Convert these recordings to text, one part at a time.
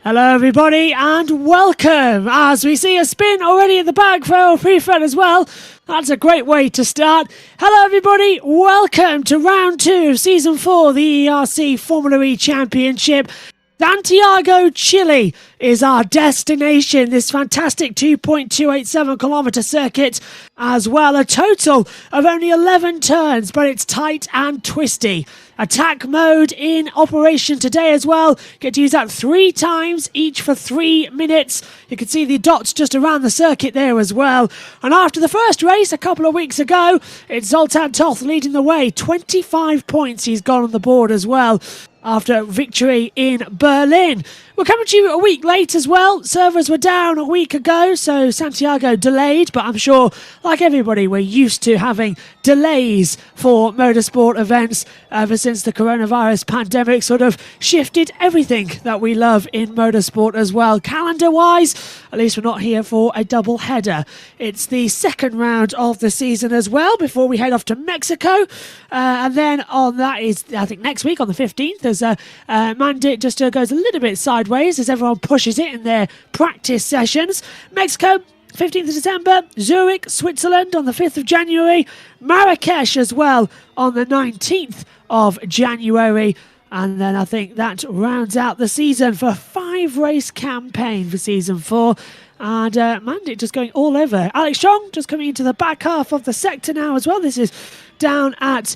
Hello everybody and welcome, as we see a spin already in the bag for our pre-fed as well. That's a great way to start. Hello everybody, welcome to round 2 of season 4 of the EERC Formula E Championship. Santiago, Chile is our destination, this fantastic 2.287 kilometre circuit as well. A total of only 11 turns, but it's tight and twisty. Attack mode in operation today as well. Get to use that 3 times, each for 3 minutes. You can see the dots just around the circuit there as well. And after the first race a couple of weeks ago, it's Zoltan Toth leading the way. 25 points he's got on the board as well after victory in Berlin. We're coming to you a week late as well. Servers were down a week ago, so Santiago delayed, but I'm sure, like everybody, we're used to having delays for motorsport events ever since the coronavirus pandemic sort of shifted everything that we love in motorsport as well. Calendar-wise, at least we're not here for a double header. It's the second round of the season as well before we head off to Mexico. And then on that is, I think, next week on the 15th, as Mandit just goes a little bit sideways as everyone pushes it in their practice sessions. Mexico, 15th of December, Zurich, Switzerland on the 5th of January, Marrakesh as well on the 19th of January. And then I think that rounds out the season for a 5-race campaign for season 4. And Mandit just going all over. Alex Chong just coming into the back half of the sector now as well. This is down at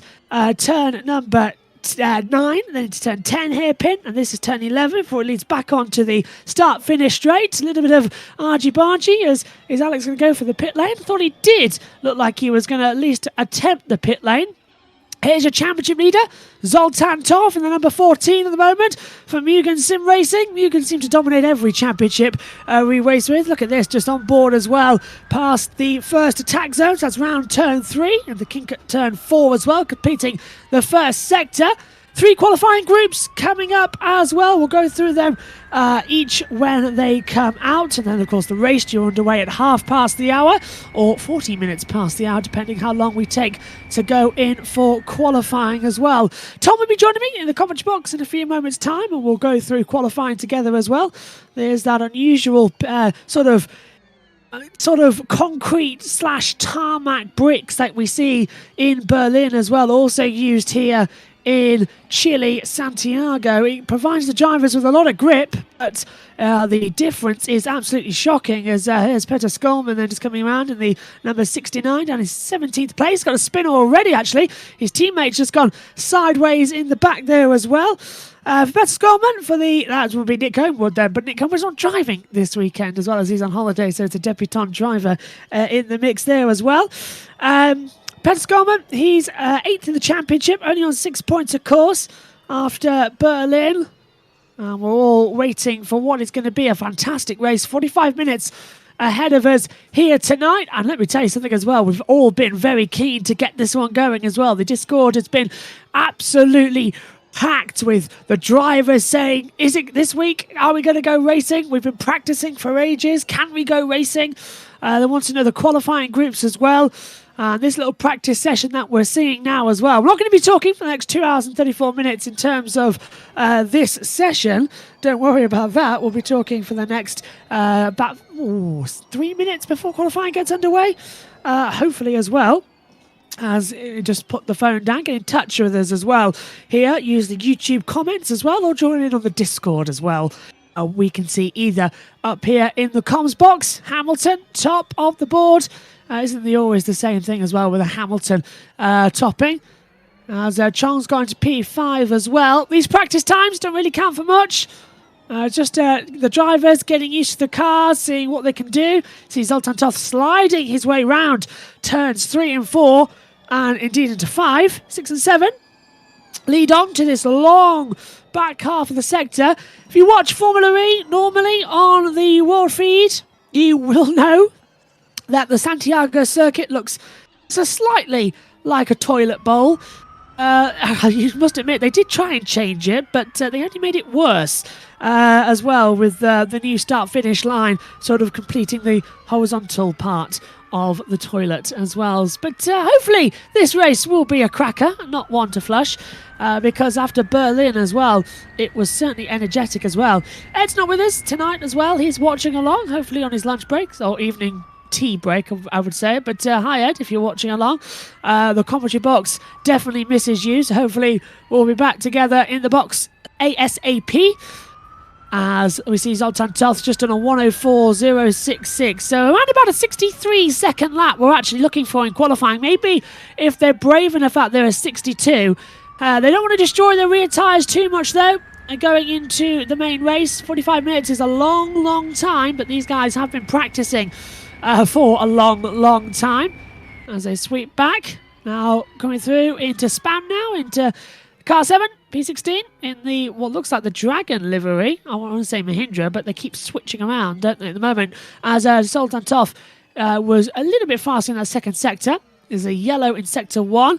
turn number 9, then it's turn 10 hairpin, and this is turn 11 before it leads back onto the start-finish straight. A little bit of argy-bargy. Is Alex going to go for the pit lane? I thought he did look like he was going to at least attempt the pit lane. Here's your championship leader, Zoltan Toth, in the number 14 at the moment for Mugen Sim Racing. Mugen seem to dominate every championship we race with. Look at this, just on board as well, past the first attack zone. So that's round turn 3, and the kink at turn 4 as well, completing the first sector. 3 qualifying groups coming up as well. We'll go through them each when they come out. And then, of course, the race due underway at half past the hour or 40 minutes past the hour, depending how long we take to go in for qualifying as well. Tom will be joining me in the commentary box in a few moments' time, and we'll go through qualifying together as well. There's that unusual sort of concrete / tarmac bricks that we see in Berlin as well, also used here in Chile, Santiago. It provides the drivers with a lot of grip, but the difference is absolutely shocking. As here's Peter Skolman then just coming around in the number 69 down his 17th place. Got a spinner already, actually. His teammate's just gone sideways in the back there as well. For Peter Skolman, that would be Nick Homewood then, but Nick Homewood's not driving this weekend as well, as he's on holiday, so it's a debutant driver in the mix there as well. Peter Skolman, he's 8th in the championship, only on 6 points, of course, after Berlin. And we're all waiting for what is going to be a fantastic race. 45 minutes ahead of us here tonight. And let me tell you something as well. We've all been very keen to get this one going as well. The Discord has been absolutely packed with the drivers saying, is it this week? Are we going to go racing? We've been practicing for ages. Can we go racing? They want to know the qualifying groups as well. This little practice session that we're seeing now as well. We're not going to be talking for the next 2 hours and 34 minutes in terms of this session. Don't worry about that. We'll be talking for the next about 3 minutes before qualifying gets underway. Hopefully as well. As just put the phone down, get in touch with us as well. Here, use the YouTube comments as well, or join in on the Discord as well. We can see either up here in the comms box. Hamilton, top of the board. Isn't always the same thing as well with a Hamilton topping? As Chong's going to P5 as well. These practice times don't really count for much. Just the drivers getting used to the cars, seeing what they can do. See Zoltan Toth sliding his way round turns 3 and 4, and indeed into 5, 6 and 7. Lead on to this long back half of the sector. If you watch Formula E normally on the world feed, you will know that the Santiago circuit looks so slightly like a toilet bowl. You must admit, they did try and change it, but they only made it worse as well, with the new start-finish line sort of completing the horizontal part of the toilet as well. But hopefully this race will be a cracker, not one to flush, because after Berlin as well, it was certainly energetic as well. Ed's not with us tonight as well. He's watching along, hopefully on his lunch breaks or evening tea break, I would say. But hi Ed, if you're watching along. The commentary box definitely misses you, so hopefully we'll be back together in the box ASAP, as we see Zoltan Toth just on a 104.066. So around about a 63-second lap we're actually looking for in qualifying. Maybe if they're brave enough out there, a 62. They don't want to destroy their rear tyres too much though. And going into the main race, 45 minutes is a long time, but these guys have been practicing for a long time. As they sweep back, now coming through into Spam now, into car 7, P16, in the what looks like the Dragon livery. I want to say Mahindra, but they keep switching around, don't they, at the moment, as Zoltan Toth was a little bit faster in that second sector. There's a yellow in sector 1.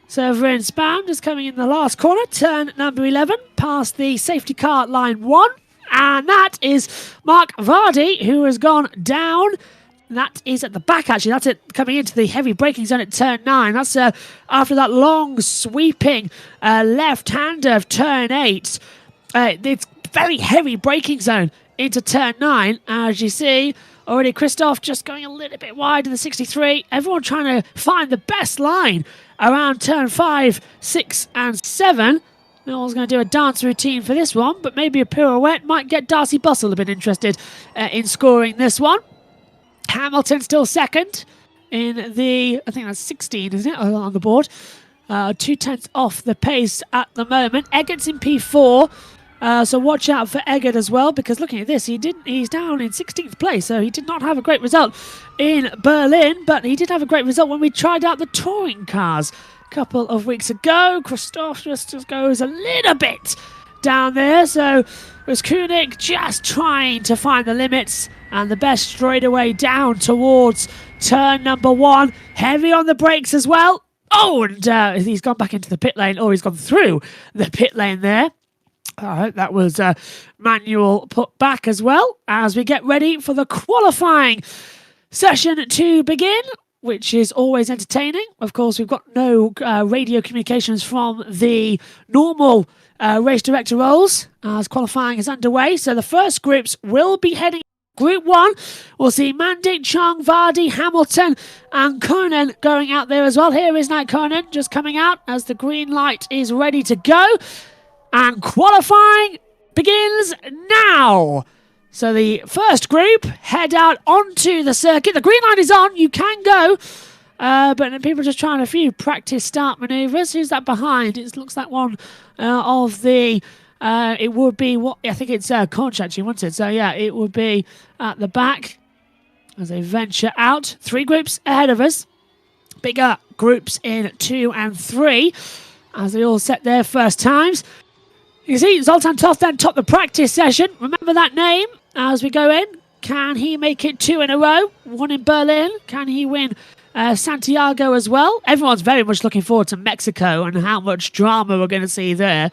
Server in Spam just coming in the last corner, turn number 11, past the safety car line 1. And that is Mark Vardy, who has gone down. That is at the back, actually. That's it, coming into the heavy braking zone at turn 9. That's after that long sweeping left-hander of turn 8. It's very heavy braking zone into turn 9. As you see, already Christoph just going a little bit wide in the 63. Everyone trying to find the best line around turn 5, 6 and 7. No one's going to do a dance routine for this one, but maybe a pirouette might get Darcy Bustle a bit interested in scoring this one. Hamilton still second in the, I think that's 16, isn't it, on the board. 2/10 off the pace at the moment. Eggert's in P4, so watch out for Eggert as well, because looking at this, he's down in 16th place, so he did not have a great result in Berlin, but he did have a great result when we tried out the touring cars a couple of weeks ago. Christoph just goes a little bit down there, so it was Koenig just trying to find the limits, and the best straightaway down towards turn number 1. Heavy on the brakes as well. Oh, and he's gone back into the pit lane, or he's gone through the pit lane there. That was manual put back as well, as we get ready for the qualifying session to begin, which is always entertaining. Of course, we've got no radio communications from the normal race director roles as qualifying is underway. So the first groups will be heading Group 1. We'll see Mandik, Chung, Vardy, Hamilton and Konen going out there as well. Here is Knight Konen just coming out as the green light is ready to go. And qualifying begins now. So the first group head out onto the circuit. The green light is on. You can go. But then people are just trying a few practice start manoeuvres. Who's that behind? It looks like one of the... it would be what I think it's Conch actually, wouldn't it? So yeah, it would be at the back as they venture out. 3 groups ahead of us. Bigger groups in 2 and 3 as they all set their first times. You see Zoltan Toth then top the practice session. Remember that name as we go in. Can he make it 2 in a row? 1 in Berlin. Can he win Santiago as well? Everyone's very much looking forward to Mexico and how much drama we're going to see there.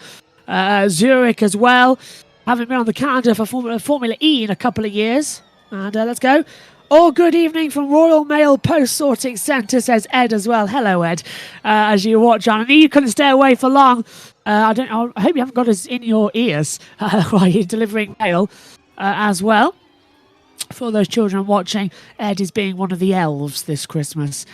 Zurich as well. Haven't been on the calendar for Formula E in a couple of years. And let's go. All good evening from Royal Mail Post Sorting Centre, says Ed as well. Hello, Ed. As you watch on. I knew you couldn't stay away for long. I hope you haven't got us in your ears while you're delivering mail as well. For those children watching, Ed is being one of the elves this Christmas,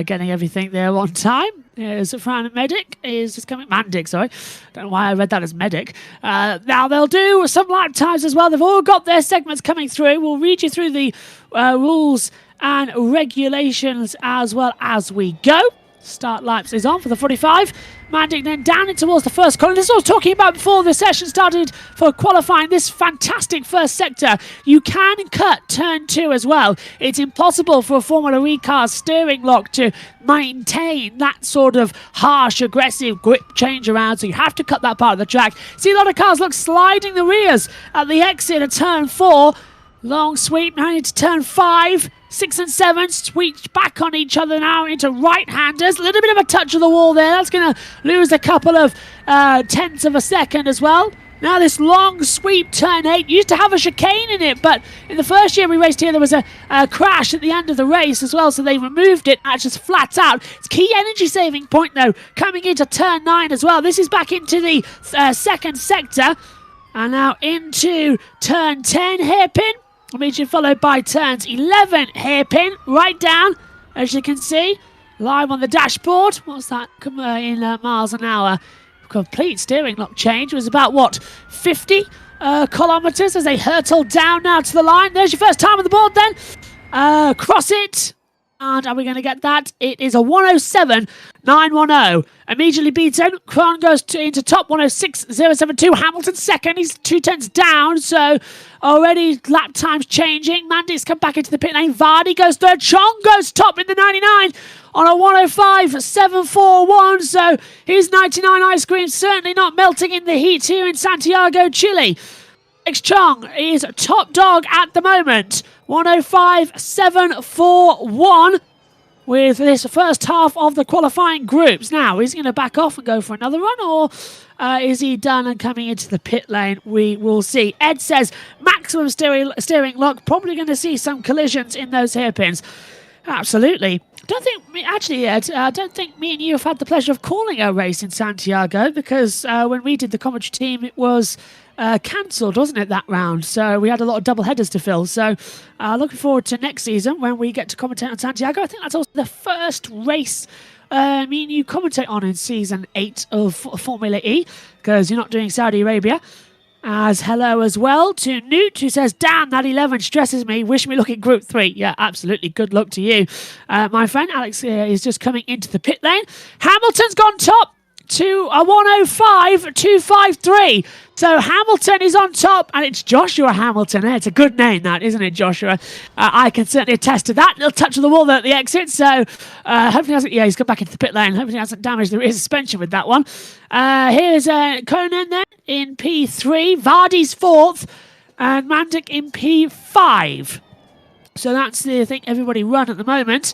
getting everything there on time. Here's Fran Medic is just coming. Mandic, sorry. Don't know why I read that as Medic. Now they'll do some lap times as well. They've all got their segments coming through. We'll read you through the rules and regulations as well as we go. Start laps is on for the 45. Mandic then down in towards the first corner. This is what I was talking about before the session started for qualifying this fantastic first sector. You can cut turn 2 as well. It's impossible for a Formula E car's steering lock to maintain that sort of harsh, aggressive grip change around, so you have to cut that part of the track. See a lot of cars sliding the rears at the exit of turn 4. Long sweep now into turn 5. 6 and 7 sweep back on each other now into right-handers. A little bit of a touch of the wall there. That's going to lose a couple of tenths of a second as well. Now this long sweep turn 8 used to have a chicane in it, but in the first year we raced here there was a crash at the end of the race as well, so they removed it just flat out. It's key energy saving point though, coming into turn 9 as well. This is back into the second sector, and now into turn 10 hairpin, immediately followed by turns 11 hairpin, right down, as you can see, live on the dashboard. What's that in miles an hour? Complete steering lock change. It was about, what, 50 kilometres as they hurtle down now to the line. There's your first time on the board then. Cross it. And are we going to get that? It is a 107.910. Immediately beaten. Kron goes into top 106.072. Hamilton second. He's 2 tenths down. So already lap times changing. Mandy's come back into the pit lane. Vardy goes third. Chong goes top in the 99 on a 105.741. So his 99 ice cream certainly not melting in the heat here in Santiago, Chile. Alex Chong is top dog at the moment. 105.741 with this first half of the qualifying groups. Now, is he going to back off and go for another run, or is he done and coming into the pit lane? We will see. Ed says maximum steering lock. Probably going to see some collisions in those hairpins. Absolutely. Ed, I don't think me and you have had the pleasure of calling a race in Santiago, because when we did the commentary team, it was cancelled, wasn't it, that round? So we had a lot of double headers to fill. So looking forward to next season when we get to commentate on Santiago. I think that's also the first race me and you commentate on in season 8 of Formula E, because you're not doing Saudi Arabia. As hello as well to Newt, who says, damn, that 11 stresses me. Wish me luck in Group 3. Yeah, absolutely. Good luck to you. My friend Alex is just coming into the pit lane. Hamilton's gone top to a 105.253. So Hamilton is on top, and it's Joshua Hamilton. It's a good name, that, isn't it, Joshua? I can certainly attest to that. Little touch of the wall there at the exit. So hopefully hasn't. Yeah, he's come back into the pit lane. Hopefully he hasn't damaged the rear suspension with that one. Here's Conan then in P3. Vardy's 4th, and Mandic in P5. So that's the thing everybody run at the moment.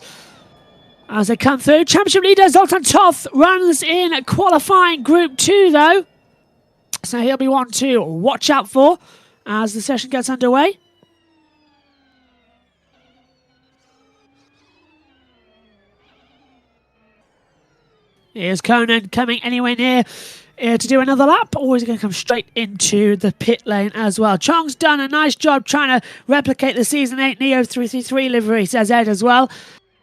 As they come through, championship leader Zoltan Toth runs in qualifying Group 2 though. So he'll be one to watch out for as the session gets underway. Here's Conan coming anywhere near to do another lap, or is he going to come straight into the pit lane as well? Chong's done a nice job trying to replicate the Season 8 Neo 333 livery, says Ed as well.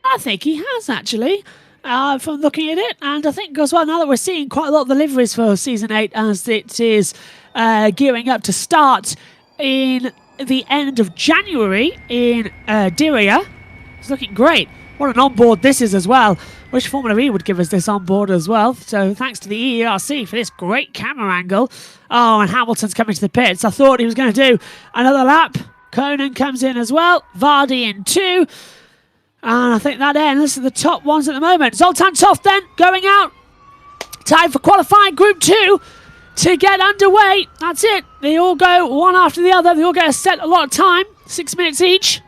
I think he has, actually, from looking at it. And I think as well, now that we're seeing quite a lot of the liveries for Season 8 as it is gearing up to start in the end of January in Diriyah. It's looking great. What an onboard this is as well. Wish Formula E would give us this onboard as well. So thanks to the EERC for this great camera angle. Oh, and Hamilton's coming to the pits. I thought he was going to do another lap. Conan comes in as well. Vardy in 2. And I think that ends the top ones at the moment. Zoltan Toth then going out. Time for qualifying Group 2 to get underway. That's it. They all go one after the other. They all get a set a lot of time. 6 minutes each.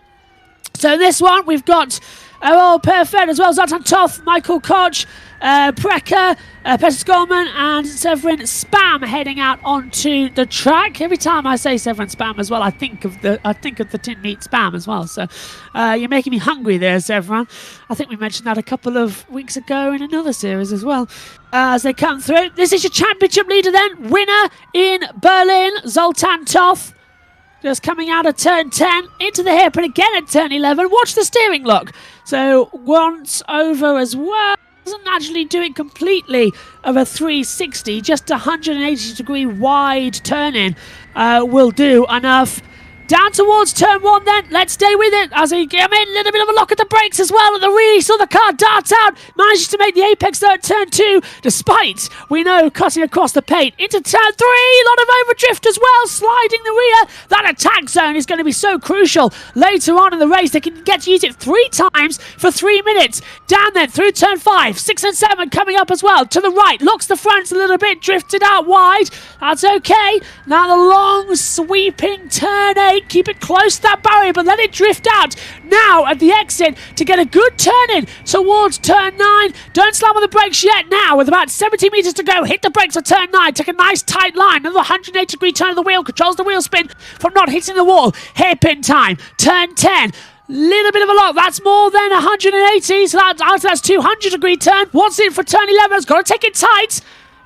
So in this one, we've got Errol Perfect as well. Zoltan Toth, Michael Koch, Precker, Peter Skolman and Severin Spam heading out onto the track. Every time I say Severin Spam as well, I think of the tin meat spam as well. So you're making me hungry there, Severin. I think we mentioned that a couple of weeks ago in another series as well. As they come through, this is your championship leader then. Winner in Berlin, Zoltan Toth. Just coming out of turn 10 into the hairpin again at turn 11. Watch the steering lock. So once over as well. Doesn't actually do it completely of a 360, just 180 degree wide turn-in will do enough. Down towards turn 1 then, let's stay with it as he came in, a little bit of a lock at the brakes as well, and the really saw the car dart out, manages to make the apex there at turn 2, despite, we know, cutting across the paint, into turn 3, a lot of overdrift as well, sliding the rear. That attack zone is going to be so crucial later on in the race. They can get to use it 3 times for 3 minutes. Down then, through turn 5, 6 and 7 coming up as well, to the right, locks the front a little bit, drifted out wide, that's okay. Now the long sweeping turn 8, 8. Keep it close to that barrier, but let it drift out. Now at the exit to get a good turn in towards turn 9. Don't slam on the brakes yet. Now with about 70 metres to go, hit the brakes at turn 9. Take a nice tight line. Another 180-degree turn of the wheel. Controls the wheel spin from not hitting the wall. Hairpin time. Turn 10. Little bit of a lock. That's more than 180. So that's 200-degree turn. What's in for turn 11? Has got to take it tight.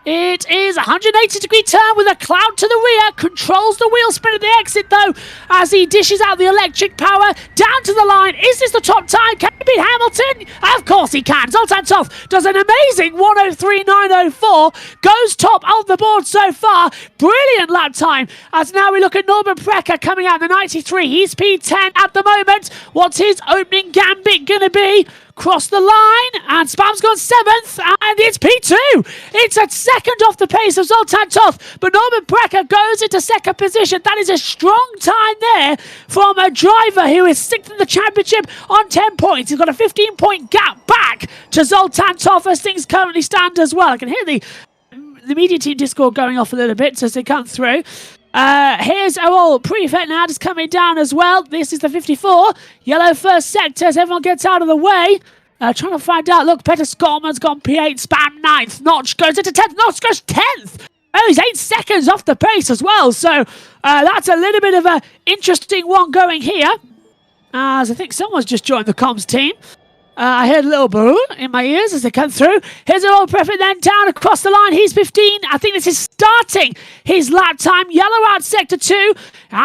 It is a 180-degree turn with a cloud to the rear. Controls the wheel spin at the exit, though, as he dishes out the electric power down to the line. Is this the top time? Can he beat Hamilton? Of course he can. Zoltan Toth does an amazing 1:03.904. Goes top of the board so far. Brilliant lap time. As now we look at Norbert Precker coming out in the 93. He's P10 at the moment. What's his opening gambit going to be? Cross the line, and Spam's gone 7th, and it's P2. It's a second off the pace of Zoltan Toth, but Norman Brecker goes into second position. That is a strong time there from a driver who is 6th in the championship on 10 points. He's got a 15-point gap back to Zoltan Toth as things currently stand as well. I can hear the media team Discord going off a little bit as they come through. Here's our old prefect now just coming down as well. This is the 54. Yellow first sector as everyone gets out of the way. Trying to find out. Look, Peter Scottman's gone P8. Spam 9th. Notch goes into 10th. Notch goes 10th. Oh, he's 8 seconds off the pace as well. So that's a little bit of an interesting one going here. As I think someone's just joined the comms team. I heard a little boo in my ears as they come through. Here's an old prefect then down across the line. He's 15. I think this is starting his lap time. Yellow out sector 2.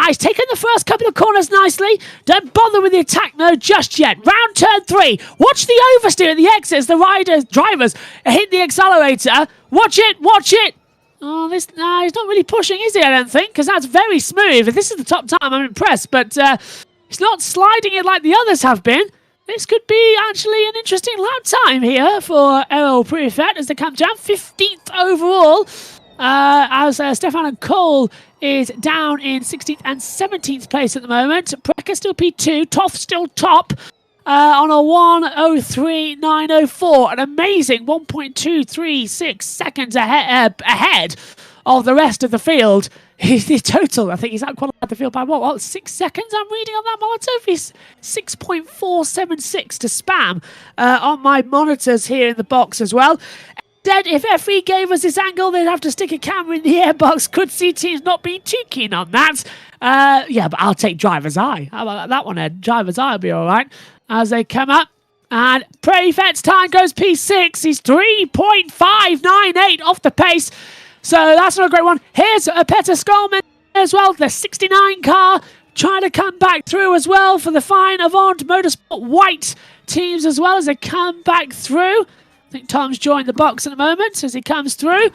He's taken the first couple of corners nicely. Don't bother with the attack mode just yet. Round turn 3. Watch the oversteer at the exits. The drivers hit the accelerator. Watch it. Watch it. Oh, he's not really pushing, is he? I don't think, because that's very smooth. If this is the top time, I'm impressed. But he's not sliding it like the others have been. This could be actually an interesting lap time here for Errol Prefect as they come down. 15th overall, as Stefan Cole is down in 16th and 17th place at the moment. Precker still P2, Toth still top on a 1:03.904. An amazing 1.236 seconds ahead of the rest of the field. The total, I think he's out-qualified the field by what, 6 seconds I'm reading on that monitor? He's 6.476 to Spam on my monitors here in the box as well. Said if FE gave us this angle, they'd have to stick a camera in the airbox. Could see teams not being too keen on that. Yeah, but I'll take driver's eye. How about that one, Ed? Driver's eye will be all right as they come up. And Prefect's time goes P6. He's 3.598 off the pace. So that's not a great one. Here's Peter Skolman as well, the 69 car, trying to come back through as well for the fine Avant Motorsport White teams as well as they come back through. I think Tom's joined the box at the moment as he comes through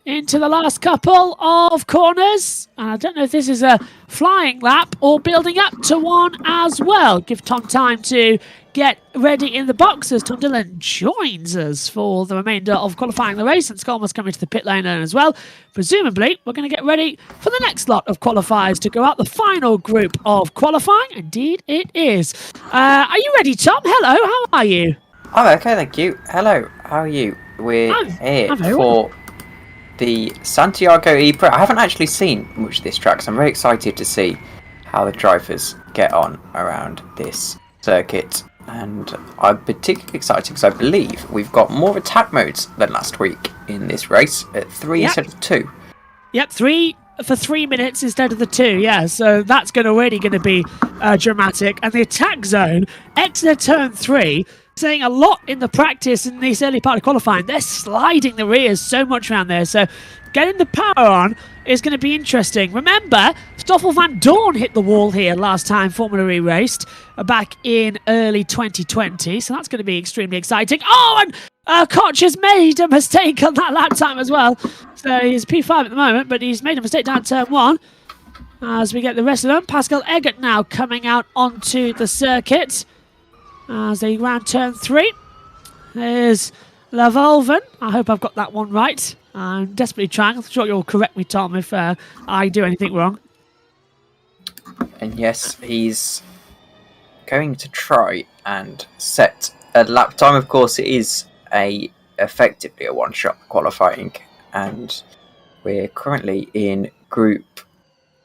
into the last couple of corners. And I don't know if this is a flying lap or building up to one as well. Give Tom time to get ready in the box as Tom Dillon joins us for the remainder of qualifying the race, and Skolman's coming to the pit lane as well. Presumably, we're going to get ready for the next lot of qualifiers to go out the final group of qualifying. Indeed, it is. Are you ready, Tom? Hello, how are you? I'm okay, thank you. Hello, how are you? We're here for the Santiago E-Pro. I haven't actually seen much of this track, so I'm very excited to see how the drivers get on around this circuit. And I'm particularly excited because I believe we've got more attack modes than last week in this race at 3 instead of 2. Yep, 3 for 3 minutes instead of the 2, yeah. So that's really going to be dramatic. And the attack zone, exit turn 3, saying a lot in the practice in this early part of qualifying. They're sliding the rears so much around there. So getting the power on is going to be interesting. Remember, Stoffel van Dorn hit the wall here last time Formula E raced back in early 2020. So that's going to be extremely exciting. Oh, and Koch has made a mistake on that lap time as well. So he's P5 at the moment, but he's made a mistake down turn 1. As we get the rest of them, Pascal Eggert now coming out onto the circuit. As they round turn 3. There's Lavolven. I hope I've got that one right. I'm desperately trying. I'm sure you'll correct me, Tom, if I do anything wrong. And yes, he's going to try and set a lap time. Of course, it is effectively a one-shot qualifying. And we're currently in Group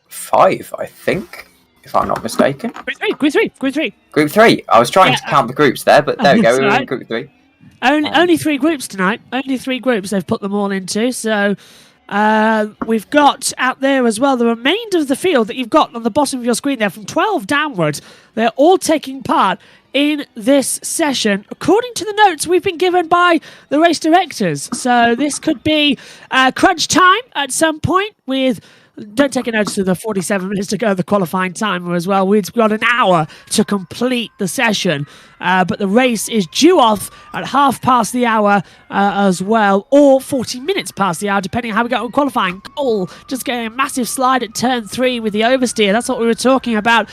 5, I think. if I'm not mistaken. Group three. Group 3. I was trying to count the groups there, but there we go. We're in Group 3. Only 3 groups tonight. Only 3 groups they've put them all into. So we've got out there as well the remainder of the field that you've got on the bottom of your screen there from 12 downwards. They're all taking part in this session, according to the notes we've been given by the race directors. So this could be crunch time at some point with... Don't take a notice of the 47 minutes to go, the qualifying timer as well. We've got an hour to complete the session, but the race is due off at 1:30 as well, or 40 minutes past the hour, depending on how we go on qualifying. Cole just getting a massive slide at turn 3 with the oversteer. That's what we were talking about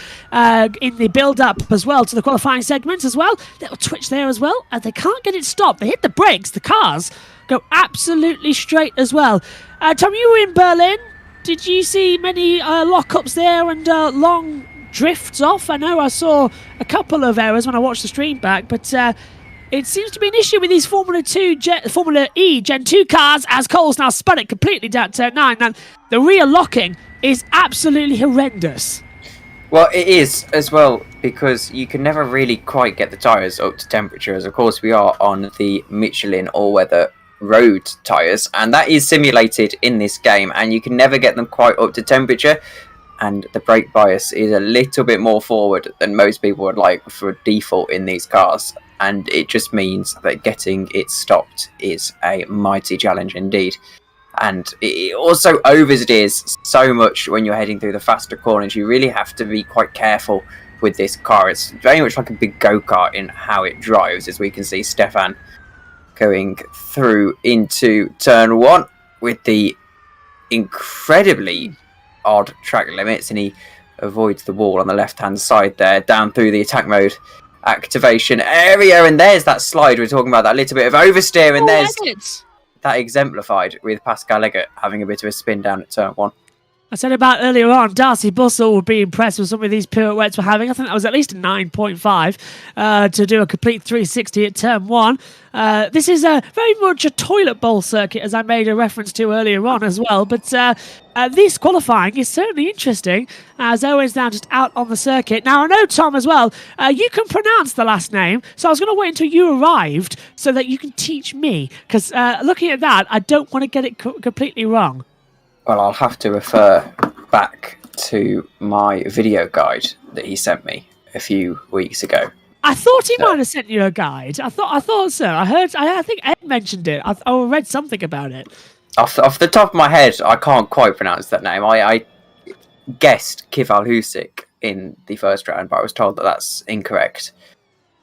in the build-up as well to the qualifying segments as well. Little twitch there as well, and they can't get it stopped. They hit the brakes. The cars go absolutely straight as well. Tom, you were in Berlin. Did you see many lockups there and long drifts off? I know I saw a couple of errors when I watched the stream back, but it seems to be an issue with these Formula E Gen 2 cars as Cole's now spun it completely down turn 9. Now, the rear locking is absolutely horrendous. Well, it is as well, because you can never really quite get the tyres up to temperature, as of course we are on the Michelin all-weather road tyres, and that is simulated in this game, and you can never get them quite up to temperature, and the brake bias is a little bit more forward than most people would like for default in these cars, and it just means that getting it stopped is a mighty challenge indeed. And it also oversteers so much when you're heading through the faster corners. You really have to be quite careful with this car. It's very much like a big go-kart in how it drives, as we can see Stefan going through into turn 1 with the incredibly odd track limits, and he avoids the wall on the left-hand side there, down through the attack mode activation area, and there's that slide we're talking about, that little bit of oversteer, and there's that exemplified with Pascal Eggert having a bit of a spin down at turn 1. I said about earlier on, Darcy Bussell would be impressed with some of these pirouettes we're having. I think that was at least a 9.5 to do a complete 360 at turn 1. This is very much a toilet bowl circuit, as I made a reference to earlier on as well. But this qualifying is certainly interesting, as Owen's now just out on the circuit. Now, I know, Tom, as well, you can pronounce the last name, so I was going to wait until you arrived so that you can teach me. Because looking at that, I don't want to get it completely wrong. Well, I'll have to refer back to my video guide that he sent me a few weeks ago. I thought he might have sent you a guide. I thought so. I think Ed mentioned it. I read something about it. Off the top of my head, I can't quite pronounce that name. I guessed Kival Husik in the first round, but I was told that that's incorrect.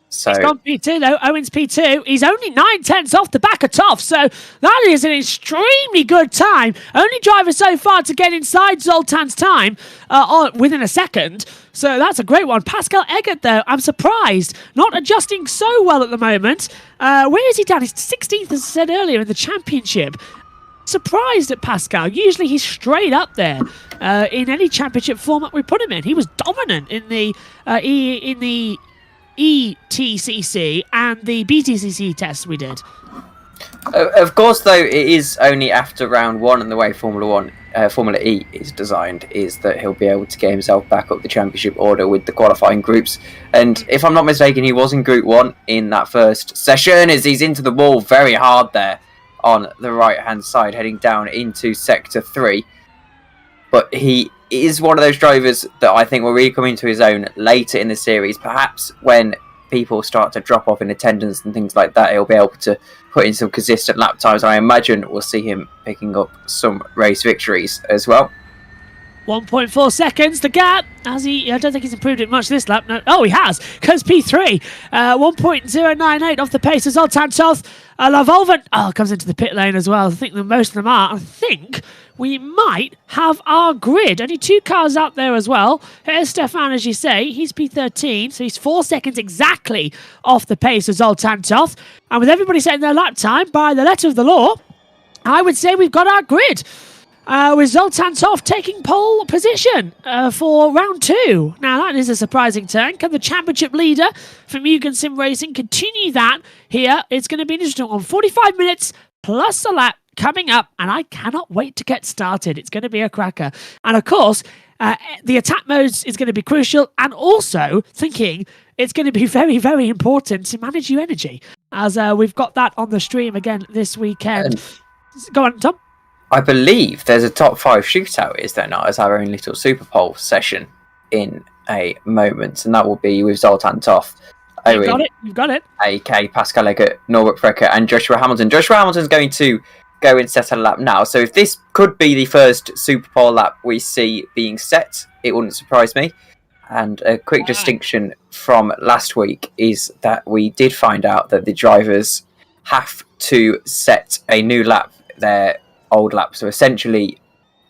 So he's gone P2 though. Owen's P2. He's only 9/10 off the back of Toff, so that is an extremely good time. Only driver so far to get inside Zoltan's time within a second. So that's a great one. Pascal Eggert, though, I'm surprised, not adjusting so well at the moment. Where is he down? He's 16th, as I said earlier, in the championship. Surprised at Pascal. Usually he's straight up there in any championship format we put him in. He was dominant in the ETCC and the BTCC tests we did. Of course, though, it is only after round 1, and the way Formula E is designed is that he'll be able to get himself back up the championship order with the qualifying groups. And if I'm not mistaken, he was in Group 1 in that first session, as he's into the wall very hard there on the right-hand side, heading down into Sector 3. But he is one of those drivers that I think will really come into his own later in the series. Perhaps when people start to drop off in attendance and things like that, he'll be able to put in some consistent lap times. I imagine we'll see him picking up some race victories as well. 1.4 seconds, the gap. I don't think he's improved it much this lap. No. Oh, he has, because P3. 1.098 off the pace of Zoltan Toth. Lavolvent comes into the pit lane as well. I think that most of them are. I think we might have our grid. Only 2 cars out there as well. Here's Stefan, as you say. He's P13, so he's 4 seconds exactly off the pace of Zoltan Toth. And with everybody setting their lap time by the letter of the law, I would say we've got our grid. With Zoltan Toff taking pole position for round 2. Now, that is a surprising turn. Can the championship leader from Mugen Sim Racing continue that here? It's going to be an interesting one. 45 minutes plus a lap coming up, and I cannot wait to get started. It's going to be a cracker. And of course, the attack modes is going to be crucial, and also thinking it's going to be very, very important to manage your energy, as we've got that on the stream again this weekend. Go on, Tom. I believe there's a top 5 shootout, is there not, as our own little Super Bowl session in a moment, and that will be with Zoltan Toth, Owen, You've got it. AK, Pascal Eggert, Norbert Precker, and Joshua Hamilton. Joshua Hamilton's going to go and set a lap now, so if this could be the first Super Bowl lap we see being set, it wouldn't surprise me. And a quick distinction from last week is that we did find out that the drivers have to set a new lap. Their old laps are essentially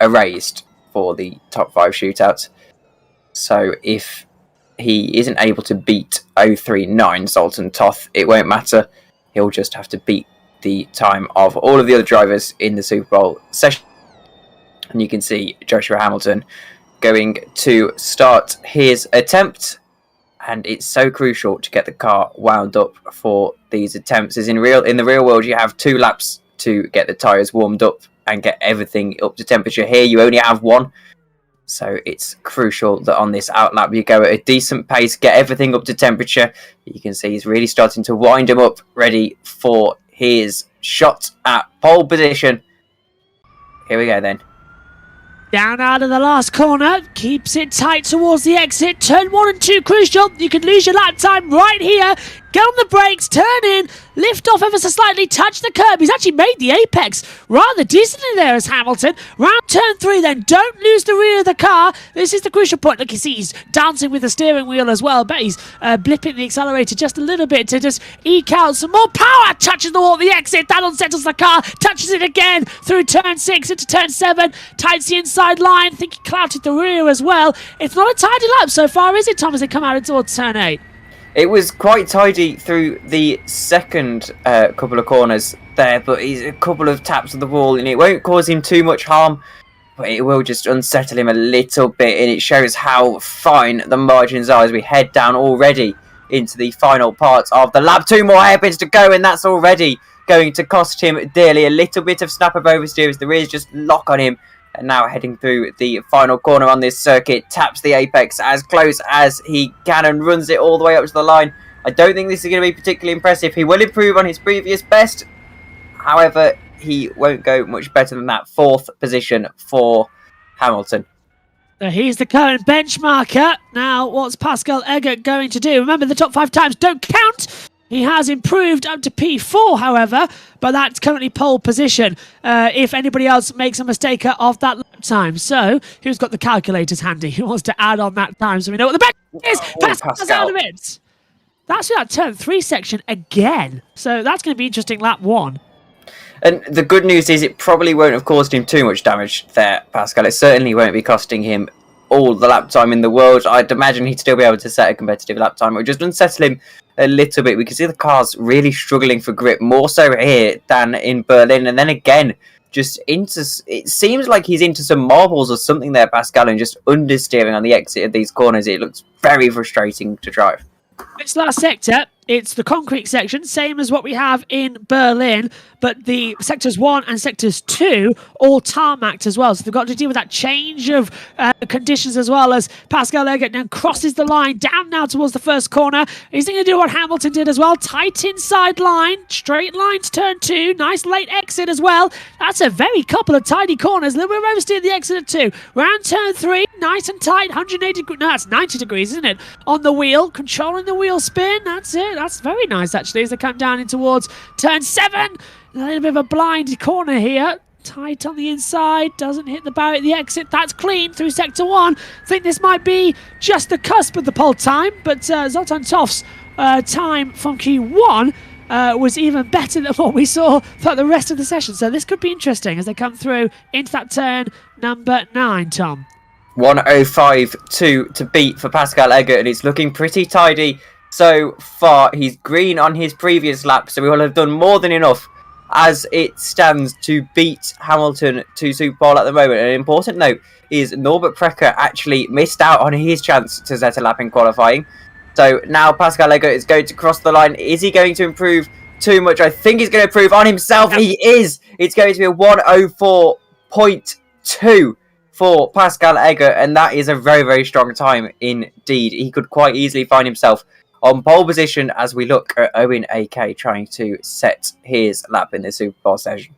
erased for the top 5 shootouts. So if he isn't able to beat 039 Zoltan Toth, it won't matter. He'll just have to beat the time of all of the other drivers in the Super Bowl session. And you can see Joshua Hamilton going to start his attempt. And it's so crucial to get the car wound up for these attempts. As in the real world, you have 2 laps to get the tyres warmed up and get everything up to temperature. Here, you only have 1. So it's crucial that on this outlap you go at a decent pace, get everything up to temperature. You can see he's really starting to wind him up, ready for his shot at pole position. Here we go then. Down out of the last corner, keeps it tight towards the exit. Turn 1 and 2 crucial. You can lose your lap time right here. Get on the brakes, turn in, lift off ever so slightly, touch the curb. He's actually made the apex rather decently there as Hamilton. Round turn 3 then, don't lose the rear of the car. This is the crucial point. Look, you see he's dancing with the steering wheel as well, but he's blipping the accelerator just a little bit to just eke out some more power. Touches the wall at the exit, that unsettles the car, touches it again through turn 6 into turn 7, tights the inside line. I think he clouted the rear as well. It's not a tidy lap so far, is it, Tom, as they come out towards turn 8? It was quite tidy through the second couple of corners there, but he's a couple of taps of the wall, and it won't cause him too much harm, but it will just unsettle him a little bit, and it shows how fine the margins are as we head down already into the final parts of the lap. 2 more hairpins to go, and that's already going to cost him dearly. A little bit of snap of oversteer as the rears just lock on him. And now heading through the final corner on this circuit, taps the apex as close as he can and runs it all the way up to the line. I don't think this is going to be particularly impressive. He will improve on his previous best. However, he won't go much better than that 4th position for Hamilton. So he's the current benchmarker. Now, what's Pascal Eggert going to do? Remember, the top 5 times don't count. He has improved up to P4, however, but that's currently pole position if anybody else makes a mistake of that lap time. So, who's got the calculators handy? Who wants to add on that time so we know what the best is? Pascal's out of it. That's that turn 3 section again. So, that's going to be interesting, lap 1. And the good news is it probably won't have caused him too much damage there, Pascal. It certainly won't be costing him all the lap time in the world. I'd imagine he'd still be able to set a competitive lap time. It would just unsettle him a little bit. We can see the car's really struggling for grip, more so here than in Berlin. And then again, just it seems like he's into some marbles or something there, Pascal, and just understeering on the exit of these corners. It looks very frustrating to drive. This last sector, it's the concrete section, same as what we have in Berlin, but the sectors 1 and sectors 2 all tarmacked as well. So they've got to deal with that change of conditions as well as Pascal Eggert now crosses the line down now towards the first corner. He's going to do what Hamilton did as well. Tight inside line, straight line to turn 2. Nice late exit as well. That's a very couple of tidy corners. A little bit of oversteer at the exit of 2. Round turn 3, nice and tight, 180 degrees. No, that's 90 degrees, isn't it? On the wheel, controlling the wheel spin. That's it. That's very nice, actually, as they come down in towards turn 7. A little bit of a blind corner here. Tight on the inside. Doesn't hit the barrier at the exit. That's clean through sector 1. I think this might be just the cusp of the pole time, but Zoltan Toth's time from Q1 was even better than what we saw throughout the rest of the session. So this could be interesting as they come through into that turn number 9, Tom. 105.2 to beat for Pascal Eggert, and it's looking pretty tidy so far. He's green on his previous lap, so we will have done more than enough as it stands to beat Hamilton to Super Bowl at the moment. An important note is Norbert Precker actually missed out on his chance to set a lap in qualifying. So now Pascal Eggert is going to cross the line. Is he going to improve too much. I think he's going to improve on himself. He is. It's going to be a 1:04.2 for Pascal Egger, and that is a very, very strong time indeed. He could quite easily find himself on pole position as we look at Owen AK trying to set his lap in the Super Bowl session.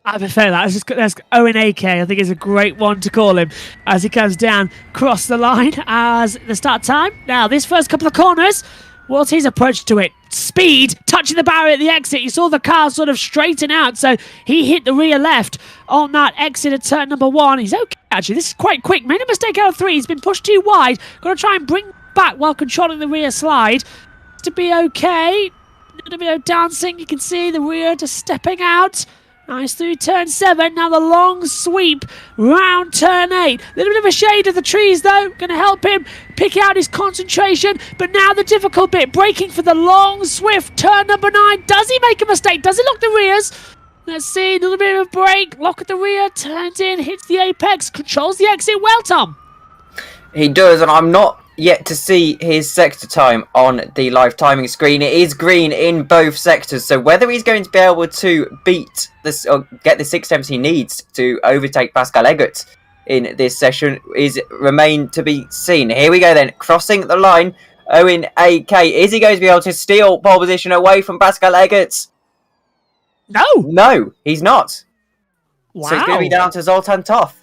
I prefer that. That's Owen AK. I think is a great one to call him as he comes down across the line as the start time. Now, this first couple of corners, what's his approach to it? Speed, touching the barrier at the exit. You saw the car sort of straighten out, so he hit the rear left on that exit at turn number 1. He's okay, actually. This is quite quick. Made a mistake out of 3. He's been pushed too wide. Got to try and bring back while controlling the rear slide. To be okay. A little bit of dancing. You can see the rear just stepping out. Nice through turn 7. Now the long sweep round turn 8. A little bit of a shade of the trees, though. Going to help him pick out his concentration. But now the difficult bit. Braking for the long, swift turn number 9. Does he make a mistake? Does he lock the rears? Let's see. A little bit of a brake. Lock at the rear. Turns in. Hits the apex. Controls the exit well, Tom. He does, and I'm not yet to see his sector time on the live timing screen. It is green in both sectors, so whether he's going to be able to beat this or get the 6 temps he needs to overtake Pascal Eggert in this session is remain to be seen. Here we go then, crossing the line. Owen AK, is he going to be able to steal pole position away from Pascal Eggert? No, he's not. Wow. So it's going to be down to Zoltan Toth.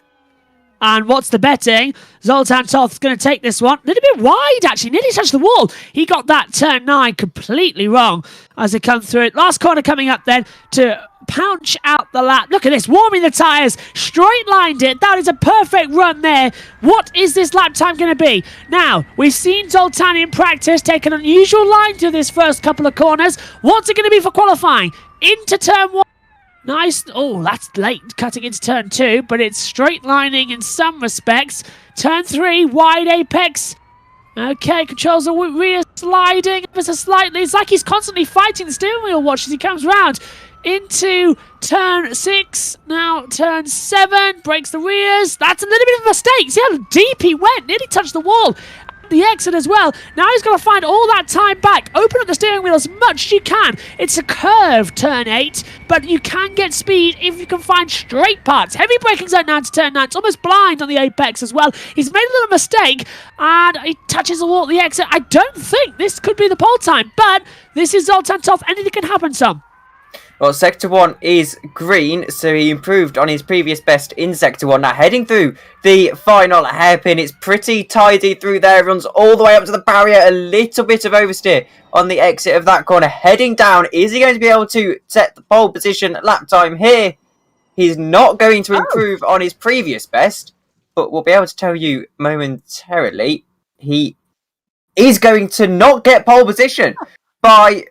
And what's the betting? Zoltan Toth's going to take this one. A little bit wide, actually. Nearly touched the wall. He got that turn 9 completely wrong as he comes through it. Last corner coming up then to punch out the lap. Look at this. Warming the tyres. Straight lined it. That is a perfect run there. What is this lap time going to be? Now, we've seen Zoltan in practice take an unusual line to this first couple of corners. What's it going to be for qualifying? Into turn 1. Nice. Oh, that's late cutting into turn 2, but it's straight lining in some respects. Turn 3, wide apex. Okay, controls the rear sliding ever so slightly. It's like he's constantly fighting the steering wheel watch as he comes round. Into turn 6, now turn 7, breaks the rears. That's a little bit of a mistake. See how deep he went, nearly touched the wall. The exit as well. Now he's got to find all that time back. Open up the steering wheel as much as you can. It's a curve, turn 8, but you can get speed if you can find straight parts. Heavy braking zone now to turn 9. It's almost blind on the apex as well. He's made a little mistake, and he touches the wall at the exit. I don't think this could be the pole time, but this is Zoltan Toth. Anything can happen, Tom. Well, Sector 1 is green, so he improved on his previous best in Sector 1. Now, heading through the final hairpin, it's pretty tidy through there. Runs all the way up to the barrier. A little bit of oversteer on the exit of that corner. Heading down, is he going to be able to set the pole position lap time here? He's not going to improve on his previous best, but we'll be able to tell you momentarily. He is going to not get pole position by...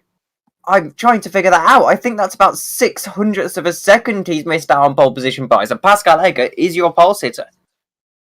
I'm trying to figure that out. I think that's about 600ths of a second he's missed out on pole position by. So Pascal Eggert is your pole sitter.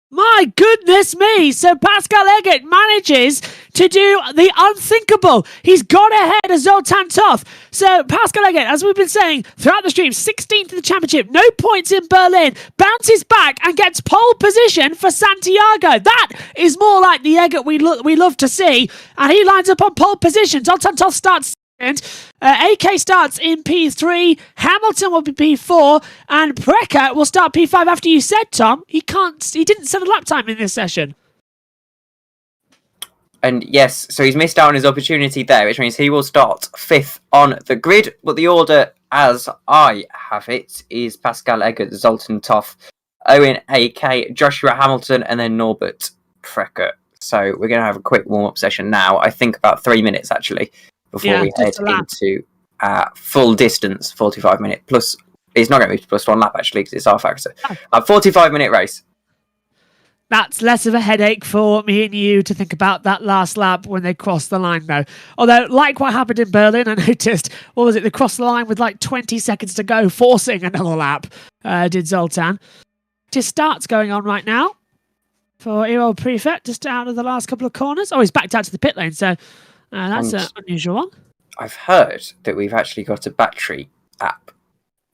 My goodness me! So Pascal Eggert manages to do the unthinkable. He's got ahead of Zoltan Toth. So Pascal Eggert, as we've been saying throughout the stream, 16th in the championship, no points in Berlin, bounces back and gets pole position for Santiago. That is more like the Eggert we love to see. And he lines up on pole position. Zoltan Toth starts second. AK starts in P3, Hamilton will be P4, and Precker will start P5 after you said, Tom, he didn't set a lap time in this session. And yes, so he's missed out on his opportunity there, which means he will start 5th on the grid, but the order, as I have it, is Pascal Eggert, Zoltan Toth, Owen AK, Joshua Hamilton, and then Norbert Precker. So we're going to have a quick warm-up session now, I think about 3 minutes actually, before we head into full distance, 45 minute plus. It's not going to be plus 1 lap actually because it's half factor. A 45-minute race. That's less of a headache for me and you to think about that last lap when they crossed the line, though. Although, like what happened in Berlin, I noticed, what was it, they crossed the line with like 20 seconds to go, forcing another lap, did Zoltan. Just starts going on right now for EERC Prefect, just out of the last couple of corners. Oh, he's backed out to the pit lane, so that's an unusual one. I've heard that we've actually got a battery app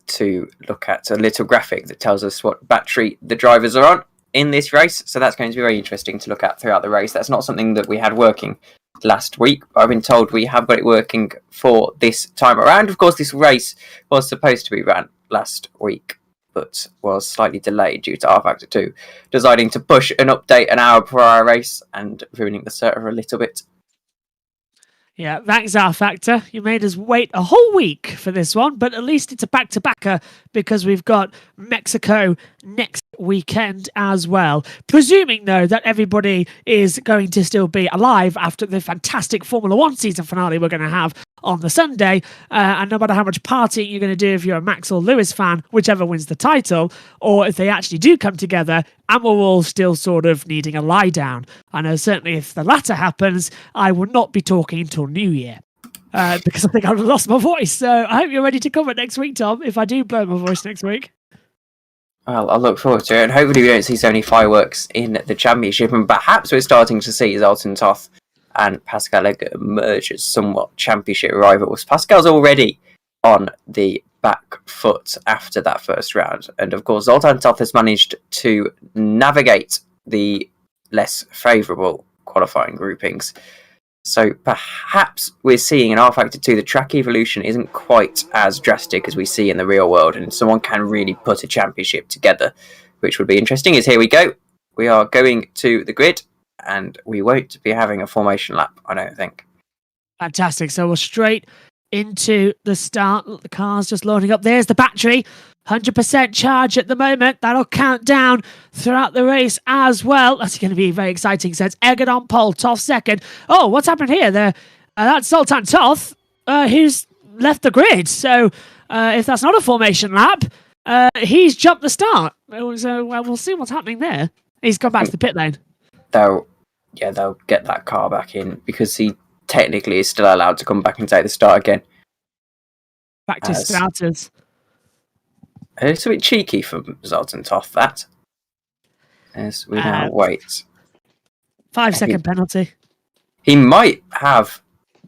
to look at, a little graphic that tells us what battery the drivers are on in this race. So that's going to be very interesting to look at throughout the race. That's not something that we had working last week. I've been told we have got it working for this time around. Of course, this race was supposed to be ran last week, but was slightly delayed due to R-Factor 2 deciding to push an update an hour before our race and ruining the server a little bit. Yeah, thanks R-Factor. You made us wait a whole week for this one, but at least it's a back-to-backer because we've got Mexico next weekend as well. Presuming, though, that everybody is going to still be alive after the fantastic Formula 1 season finale we're going to have on the Sunday, and no matter how much partying you're going to do if you're a Max or Lewis fan, whichever wins the title, or if they actually do come together and we're all still sort of needing a lie down. I know certainly if the latter happens, I will not be talking until New Year. Because I think I've lost my voice. So I hope you're ready to cover it next week, Tom, if I do blow my voice next week. Well, I look forward to it, and hopefully we don't see so many fireworks in the championship, and perhaps we're starting to see Zoltan Toth and Pascal Egger emerge as somewhat championship rivals. Pascal's already on the back foot after that first round, and of course Zoltan Toth has managed to navigate the less favourable qualifying groupings. So perhaps we're seeing in R-Factor 2 the track evolution isn't quite as drastic as we see in the real world, and someone can really put a championship together, which would be interesting. As here we go. We are going to the grid, and we won't be having a formation lap, I don't think. Fantastic. So we're straight into the start. The car's just loading up. There's the battery. 100% charge at the moment. That'll count down throughout the race as well. That's going to be very exciting. So it's Eggert on pole, Toth second. Oh, what's happened here? That's Zoltan Toth, who's left the grid. So if that's not a formation lap, he's jumped the start. So we'll see what's happening there. He's gone back to the pit lane. They'll get that car back in because he technically is still allowed to come back and take the start again. Back to starters. A little bit cheeky from Zoltan Toth, that. As we now wait. 5-second penalty. He might have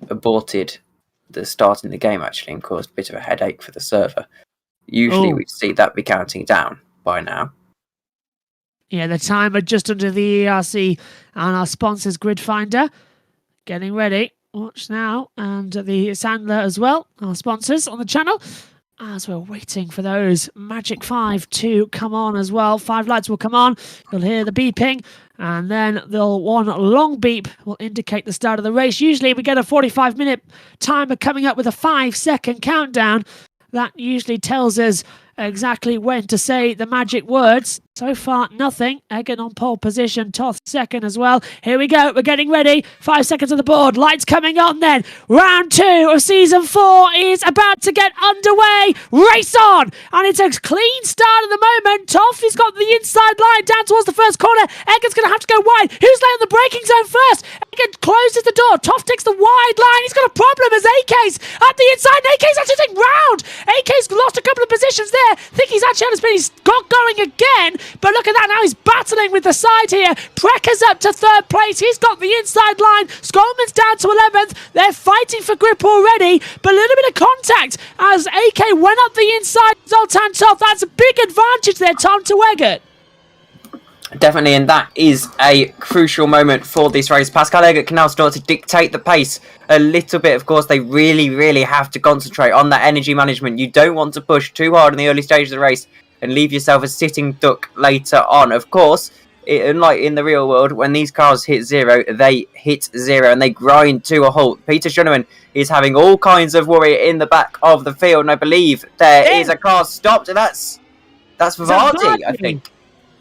aborted the start in the game, actually, and caused a bit of a headache for the server. Usually we'd see that be counting down by now. Yeah, the timer just under the EERC and our sponsors Grid Finder. Getting ready. Watch now. And the Sandler as well, our sponsors on the channel. As we're waiting for those Magic 5 to come on as well. 5 lights will come on. You'll hear the beeping. And then one long beep will indicate the start of the race. Usually we get a 45-minute timer coming up with a 5-second countdown. That usually tells us exactly when to say the magic words. So far, nothing. Eggert on pole position, Toth second as well. Here we go, we're getting ready. 5 seconds on the board, lights coming on then. Round 2 of Season 4 is about to get underway. Race on! And it's a clean start at the moment. Toth has got the inside line down towards the first corner. Eggert's going to have to go wide. Who's laying the braking zone first? Eggert closes the door. Toth takes the wide line. He's got a problem as AK's at the inside. AK's actually taking round. AK's lost a couple of positions there. I think he's actually he's got going again. But look at that, now he's battling with the side here. Prekka's up to 3rd place. He's got the inside line. Skolman's down to 11th. They're fighting for grip already, but a little bit of contact as AK went up the inside. Zoltan Toth, that's a big advantage there, Tom, to Eggert. Definitely, and that is a crucial moment for this race. Pascal Eggert can now start to dictate the pace a little bit. Of course, they really, really have to concentrate on that energy management. You don't want to push too hard in the early stages of the race and leave yourself a sitting duck later on. Of course, unlike in the real world, when these cars hit zero, they hit zero and they grind to a halt. Peter Schoenemann is having all kinds of worry in the back of the field, and I believe there is a car stopped, and that's Vardy, I think.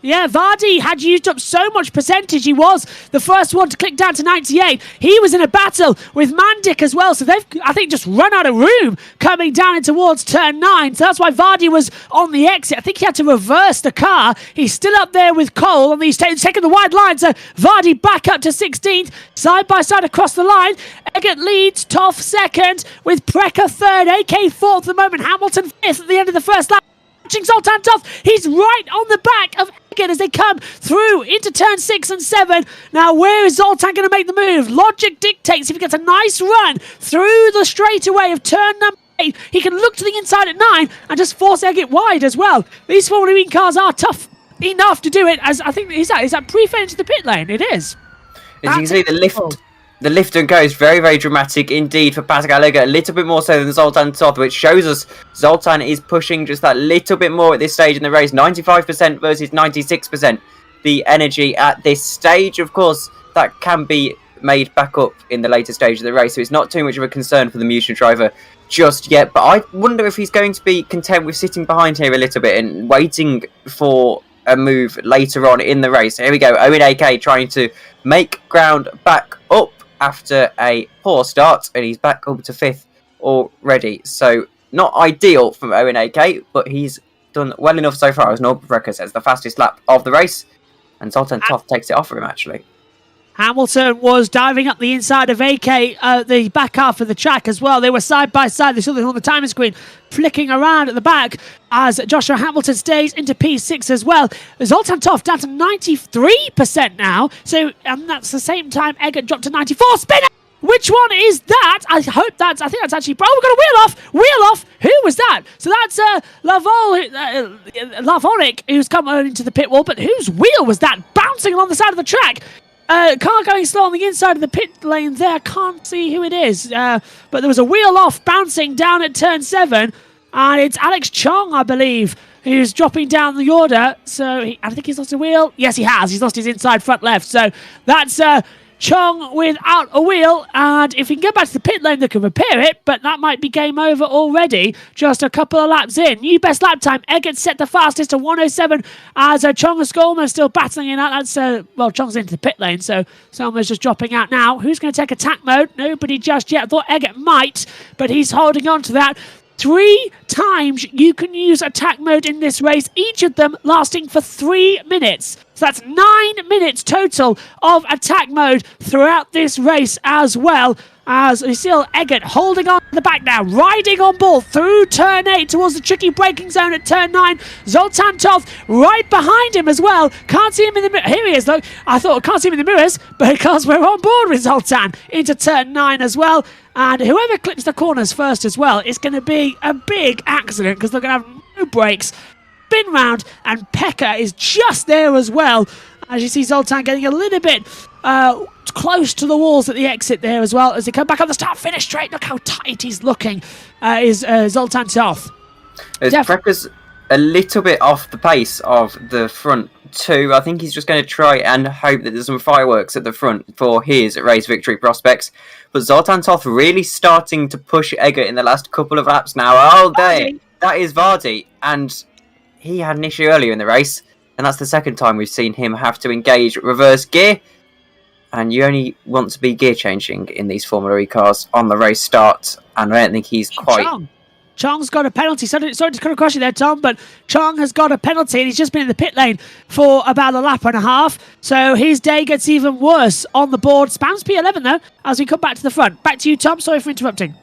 Yeah, Vardy had used up so much percentage. He was the first one to click down to 98. He was in a battle with Mandic as well. So they've, I think, just run out of room coming down in towards turn 9. So that's why Vardy was on the exit. I think he had to reverse the car. He's still up there with Cole, and he's taking the wide line. So Vardy back up to 16th, side by side across the line. Eggert leads, Toth second, with Prekka third, AK fourth at the moment, Hamilton fifth at the end of the first lap. Zoltan Toth, he's right on the back of Eggert as they come through into turn 6 and 7. Now, where is Zoltan going to make the move? Logic dictates if he gets a nice run through the straightaway of turn number 8, he can look to the inside at 9 and just force Eggert wide as well. These Formula E cars are tough enough to do it, as I think is that pre-fed into the pit lane. It is. As you can see, the the lift and go is very, very dramatic indeed for Pascal Egger, a little bit more so than Zoltan Toth, which shows us Zoltan is pushing just that little bit more at this stage in the race. 95% versus 96%. The energy at this stage, of course, that can be made back up in the later stage of the race, so it's not too much of a concern for the Mutant driver just yet. But I wonder if he's going to be content with sitting behind here a little bit and waiting for a move later on in the race. Here we go, Owen AK trying to make ground back up after a poor start, and he's back up to 5th already. So not ideal from Owen AK, but he's done well enough so far, as Norbert Brecker says, the fastest lap of the race, and Zoltan Toth takes it off for him actually. Hamilton was diving up the inside of AK, the back half of the track as well. They were side by side. They saw this on the timing screen, flicking around at the back as Joshua Hamilton stays into P6 as well. Zoltan Toth down to 93% now. So, and that's the same time Eggert dropped to 94. Spinner! Which one is that? I think that's actually... Oh, we've got a wheel off! Wheel off! Who was that? So that's Lavonic, who's come into the pit wall, but whose wheel was that bouncing along the side of the track? Car going slow on the inside of the pit lane there. Can't see who it is. But there was a wheel off bouncing down at turn 7. And it's Alex Chong, I believe, who's dropping down the order. So I think he's lost a wheel. Yes, he has. He's lost his inside front left. So that's Chong without a wheel, and if he can get back to the pit lane, they can repair it, but that might be game over already, just a couple of laps in. New best lap time, Eggert set the fastest to 1:07, as Chong and Skolmer still battling it out. That's, well, Chong's into the pit lane, so Skolmer's just dropping out now. Who's going to take attack mode? Nobody just yet. I thought Eggert might, but he's holding on to that. 3 times you can use attack mode in this race, each of them lasting for 3 minutes. So that's 9 minutes total of attack mode throughout this race as well. As we see Eggert holding on to the back now, riding on ball through turn 8 towards the tricky braking zone at turn 9. Zoltan Toth right behind him as well. Can't see him in the mirror. Here he is, look. I thought I can't see him in the mirrors, but because we're on board with Zoltan into turn 9 as well. And whoever clips the corners first as well, it's going to be a big accident because they're going to have no brakes. Spin round, and Pekka is just there as well. As you see Zoltan getting a little bit close to the walls at the exit there as well. As they come back on the start-finish straight, look how tight he's looking, is Zoltan Toth. Pekka's a little bit off the pace of the front two. I think he's just going to try and hope that there's some fireworks at the front for his race victory prospects. But Zoltan Toth really starting to push Eggert in the last couple of laps now. Oh, there, that is Vardy. And he had an issue earlier in the race. And that's the second time we've seen him have to engage reverse gear. And you only want to be gear changing in these Formula E cars on the race start. And I don't think he's quite... Chong's got a penalty. Sorry to cut across you there, Tom, but Chong has got a penalty and he's just been in the pit lane for about a lap and a half. So his day gets even worse on the board. Spams P11 though, as we come back to the front. Back to you, Tom. Sorry for interrupting.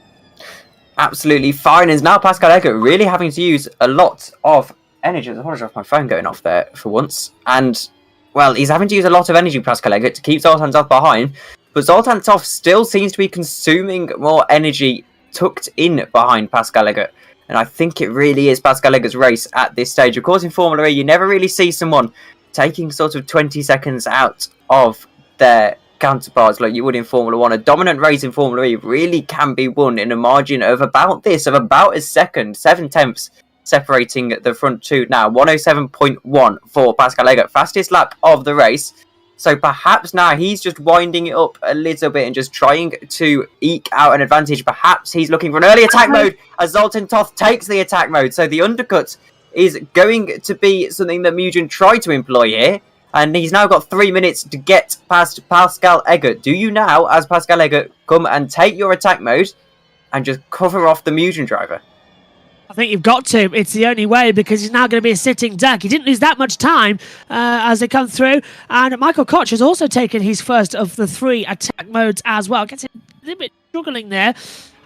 Absolutely fine. Is now Pascal Eggert really having to use a lot of energy. I apologize for my phone going off there for once. And, well, he's having to use a lot of energy, Pascal Eggert, to keep Zoltan Toth behind. But Zoltan Toth still seems to be consuming more energy tucked in behind Pascal Eggert. And I think it really is Pascal Eggert's race at this stage. Of course, in Formula E, you never really see someone taking sort of 20 seconds out of their counterparts like you would in Formula 1. A dominant race in Formula E really can be won in a margin of about a second, 7/10 separating the front two now. 107.1 for Pascal Eggert. Fastest lap of the race. So perhaps now he's just winding it up a little bit and just trying to eke out an advantage. Perhaps he's looking for an early attack mode as Zoltan Toth takes the attack mode. So the undercut is going to be something that Mugen tried to employ here. And he's now got 3 minutes to get past Pascal Eggert. Do you now, as Pascal Eggert, come and take your attack mode and just cover off the Mugen driver? I think you've got to. It's the only way because he's now going to be a sitting duck. He didn't lose that much time as they come through. And Michael Koch has also taken his first of the 3 attack modes as well. Gets a little bit struggling there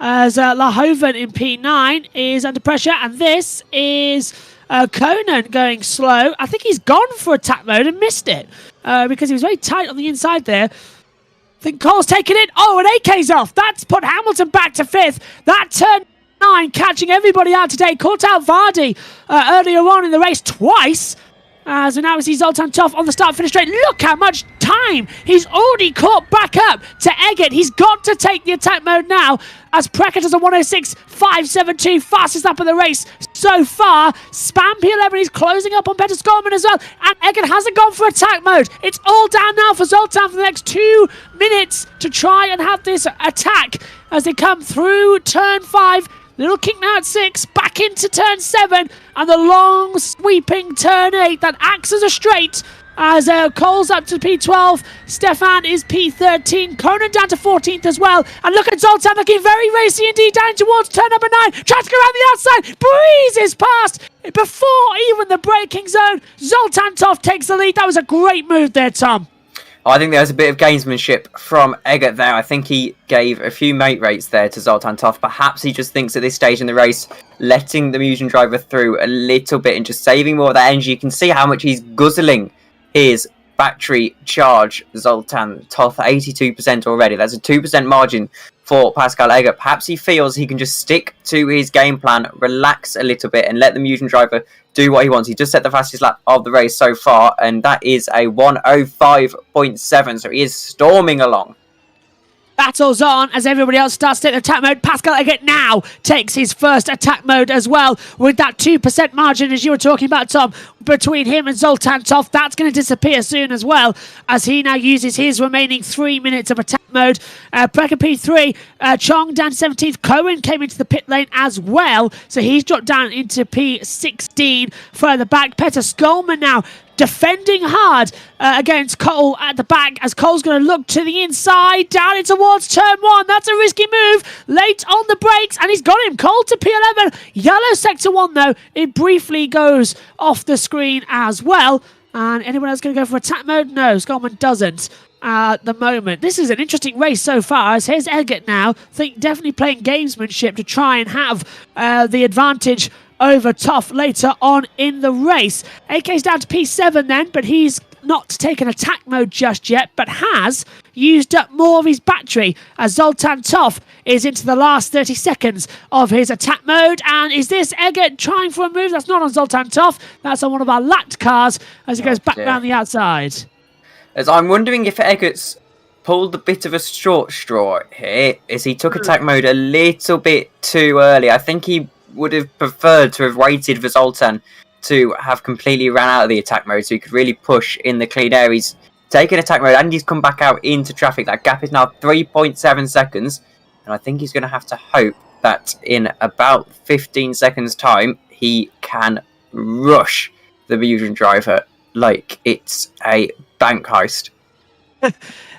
as Lahoven in P9 is under pressure. And this is Conan going slow. I think he's gone for attack mode and missed it because he was very tight on the inside there. I think Cole's taken it. Oh, and AK's off. That's put Hamilton back to 5th. That turn 9 catching everybody out today. Caught out Vardy earlier on in the race twice. So now we see Zoltan Toff on the start-finish straight. Look how much time he's already caught back up to Eggert. He's got to take the attack mode now, as Preckett has a 106.572, fastest lap of the race so far. Spam P11 is closing up on Peter Skolman as well, and Eggert hasn't gone for attack mode. It's all down now for Zoltan for the next 2 minutes to try and have this attack as they come through turn 5. Little kick now at 6, back into turn 7, and the long sweeping turn 8 that acts as a straight as Cole's up to P12, Stefan is P13, Conan down to 14th as well, and look at Zoltan looking very racy indeed down towards turn number 9, tries to go around the outside, breezes past before even the braking zone. Zoltan Toff takes the lead. That was a great move there, Tom. I think there was a bit of gamesmanship from Eggert there. I think he gave a few mate rates there to Zoltan Toff. Perhaps he just thinks at this stage in the race, letting the Musion driver through a little bit and just saving more of that energy. You can see how much he's guzzling his battery charge. Zoltan Toff, 82% already. That's a 2% margin for Pascal Eggert. Perhaps he feels he can just stick to his game plan, relax a little bit, and let the Musion driver do what he wants. He just set the fastest lap of the race so far, and that is a 1:05.7, so he is storming along. Battles on as everybody else starts to take attack mode. Pascal Eggert now takes his first attack mode as well, with that 2% margin, as you were talking about, Tom, between him and Zoltan Toff. That's going to disappear soon as well, as he now uses his remaining 3 minutes of attack mode. Precker P3, Chong down to 17th. Cohen came into the pit lane as well, so he's dropped down into P16 further back. Peter Skolman now defending hard against Cole at the back, as Cole's going to look to the inside, down in towards turn 1. That's a risky move, late on the brakes, and he's got him. Cole to P11. Yellow sector 1 though, it briefly goes off the screen as well. And anyone else going to go for attack mode? No, Skolman doesn't at the moment. This is an interesting race so far, as here's Eggert now. I think definitely playing gamesmanship to try and have the advantage over Toff later on in the race. AK's down to P7 then, but he's not taken attack mode just yet, but has used up more of his battery, as Zoltan Toff is into the last 30 seconds of his attack mode. And is this Eggert trying for a move? That's not on Zoltan Toff, that's on one of our lapped cars as he goes back around the outside. As I'm wondering if Eggert's pulled a bit of a short straw here, as he took attack mode a little bit too early. I think he would have preferred to have waited for Zoltan to have completely ran out of the attack mode so he could really push in the clean air. He's taken attack mode and he's come back out into traffic. That gap is now 3.7 seconds, and I think he's going to have to hope that in about 15 seconds time he can rush the Musion driver like it's a bank heist.